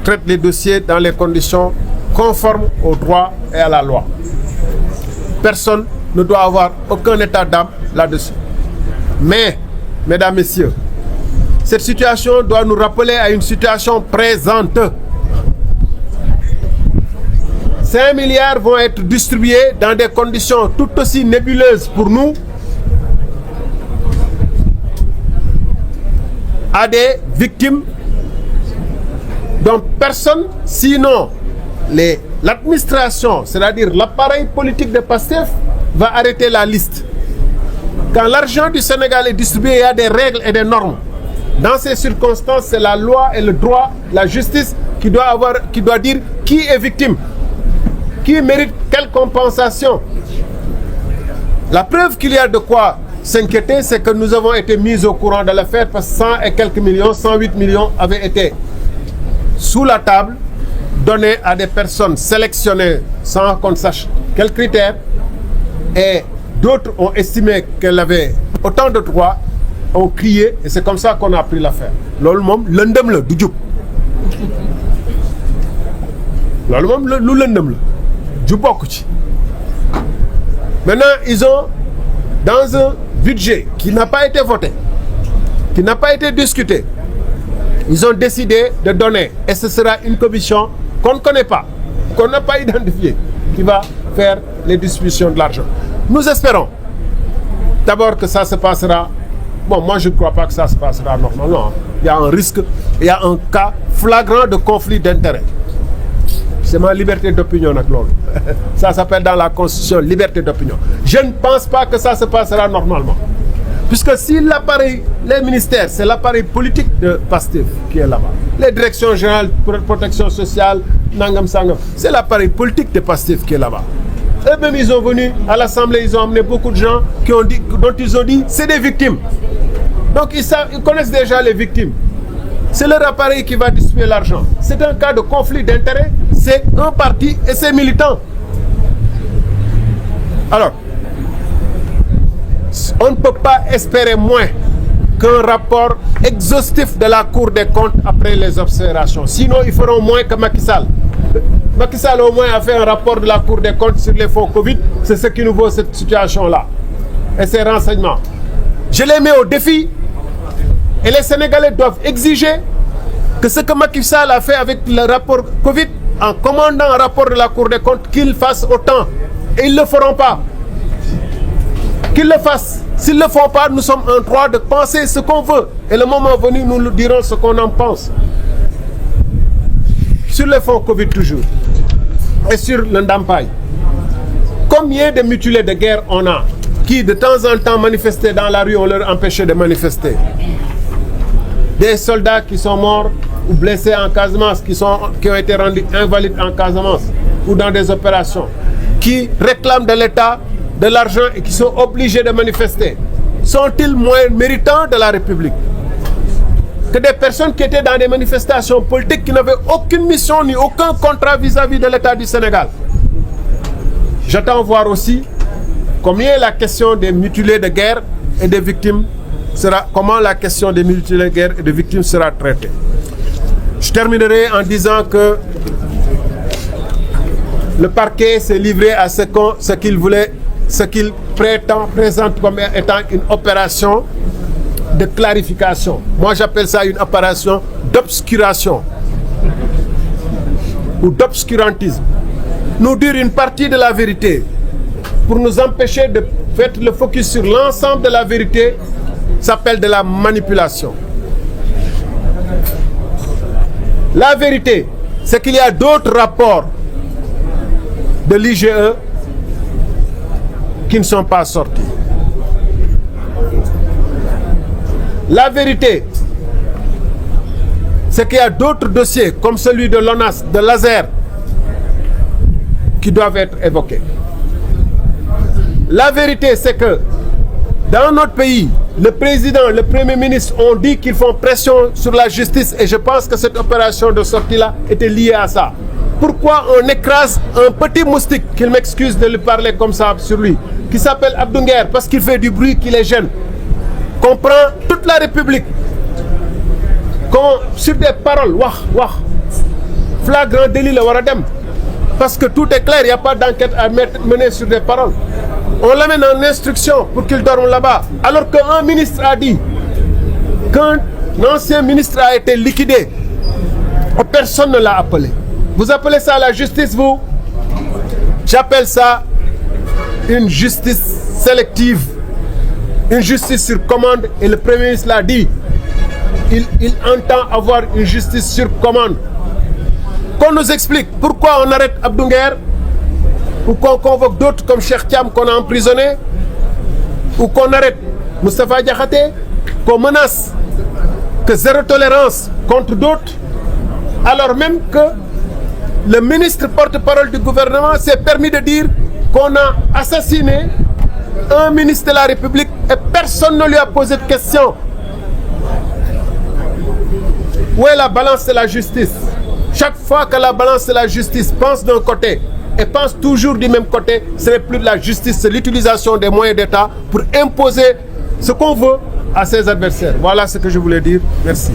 Speaker 1: traite les dossiers dans les conditions conformes au droit et à la loi. Personne ne doit avoir aucun état d'âme là-dessus. Mais, mesdames, messieurs, cette situation doit nous rappeler à une situation présente. 5 milliards vont être distribués dans des conditions tout aussi nébuleuses pour nous à des victimes dont personne, sinon l'administration, c'est-à-dire l'appareil politique de PASTEF, va arrêter la liste. Quand l'argent du Sénégal est distribué, il y a des règles et des normes. Dans ces circonstances, c'est la loi et le droit, la justice qui doit dire qui est victime, qui mérite quelle compensation. La preuve qu'il y a de quoi s'inquiéter, c'est que nous avons été mis au courant de l'affaire parce que 100 et quelques millions, 108 millions avaient été sous la table, donnés à des personnes sélectionnées sans qu'on sache quels critères, et d'autres ont estimé qu'elle avait autant de droits, ont crié, et c'est comme ça qu'on a pris l'affaire. Loolu moom lëndëm la du jub. Loolu moom lu lëndëm la ju bokk ci. Maintenant, ils ont, dans un budget qui n'a pas été voté, qui n'a pas été discuté, ils ont décidé de donner, et ce sera une commission qu'on ne connaît pas, qu'on n'a pas identifiée, qui va faire les distributions de l'argent. Nous espérons d'abord que ça se passera. Bon, moi je ne crois pas que ça se passera normalement. Il y a un risque, il y a un cas flagrant de conflit d'intérêts. C'est ma liberté d'opinion avec l'autre. Ça s'appelle dans la Constitution liberté d'opinion. Je ne pense pas que ça se passera normalement. Puisque si l'appareil, les ministères, c'est l'appareil politique de PASTEF qui est là-bas. Les directions générales de protection sociale, Nangam Sangam, c'est l'appareil politique de PASTEF qui est là-bas. Eux-mêmes, ils sont venus à l'Assemblée, ils ont amené beaucoup de gens dont ils ont dit c'est des victimes. Donc ils connaissent déjà les victimes. C'est leur appareil qui va distribuer l'argent. C'est un cas de conflit d'intérêts. C'est un parti et ses militants. Alors, on ne peut pas espérer moins qu'un rapport exhaustif de la Cour des comptes après les observations. Sinon, ils feront moins que Macky Sall. Macky Sall au moins a fait un rapport de la Cour des comptes sur les fonds Covid. C'est ce qui nous vaut cette situation-là. Et ces renseignements. Je les mets au défi. Et les Sénégalais doivent exiger que ce que Macky Sall a fait avec le rapport Covid, en commandant un rapport de la Cour des comptes, qu'ils fassent autant. Et ils ne le feront pas. Qu'ils le fassent. S'ils ne le font pas, nous sommes en droit de penser ce qu'on veut. Et le moment venu, nous le dirons ce qu'on en pense. Sur les fonds Covid toujours. Et sur le Ndampaye. Combien de mutilés de guerre on a qui de temps en temps manifestaient dans la rue, on leur empêchait de manifester. Des soldats qui sont morts ou blessés en Casamance, qui ont été rendus invalides en Casamance ou dans des opérations, qui réclament de l'État de l'argent et qui sont obligés de manifester. Sont-ils moins méritants de la République que des personnes qui étaient dans des manifestations politiques qui n'avaient aucune mission ni aucun contrat vis-à-vis de l'État du Sénégal? J'attends voir aussi combien la question des mutilés de guerre et des victimes comment la question des mutilés de guerre et des victimes sera traitée. Je terminerai en disant que le parquet s'est livré à ce qu'il présente comme étant une opération de clarification. Moi, j'appelle ça une opération d'obscuration ou d'obscurantisme. Nous dire une partie de la vérité pour nous empêcher de faire le focus sur l'ensemble de la vérité s'appelle de la manipulation. La vérité, c'est qu'il y a d'autres rapports de l'IGE qui ne sont pas sortis. La vérité, c'est qu'il y a d'autres dossiers comme celui de l'ONAS, de l'ASER, qui doivent être évoqués. La vérité, c'est que dans notre pays, le président, le premier ministre ont dit qu'ils font pression sur la justice et je pense que cette opération de sortie-là était liée à ça. Pourquoi on écrase un petit moustique, qu'il m'excuse de lui parler comme ça sur lui, qui s'appelle Abdou Nguer parce qu'il fait du bruit qui les gêne, qu'on prend toute la République, qu'on sur des paroles, flagrant délit le waradem, parce que tout est clair, il n'y a pas d'enquête à mener sur des paroles. On l'amène en instruction pour qu'il dorme là-bas. Alors qu'un ministre a dit qu'un ancien ministre a été liquidé. Personne ne l'a appelé. Vous appelez ça la justice, vous? J'appelle ça une justice sélective. Une justice sur commande. Et le Premier ministre l'a dit. Il entend avoir une justice sur commande. Qu'on nous explique pourquoi on arrête Abdou Nguer, ou qu'on convoque d'autres comme Cheikh Thiam qu'on a emprisonné, ou qu'on arrête Moustapha Diakhaté, qu'on menace que zéro tolérance contre d'autres, alors même que le ministre porte-parole du gouvernement s'est permis de dire qu'on a assassiné un ministre de la République et personne ne lui a posé de question. Où est la balance de la justice? Chaque fois que la balance de la justice pense d'un côté et pense toujours du même côté, ce n'est plus de la justice, c'est l'utilisation des moyens d'État pour imposer ce qu'on veut à ses adversaires. Voilà ce que je voulais dire. Merci.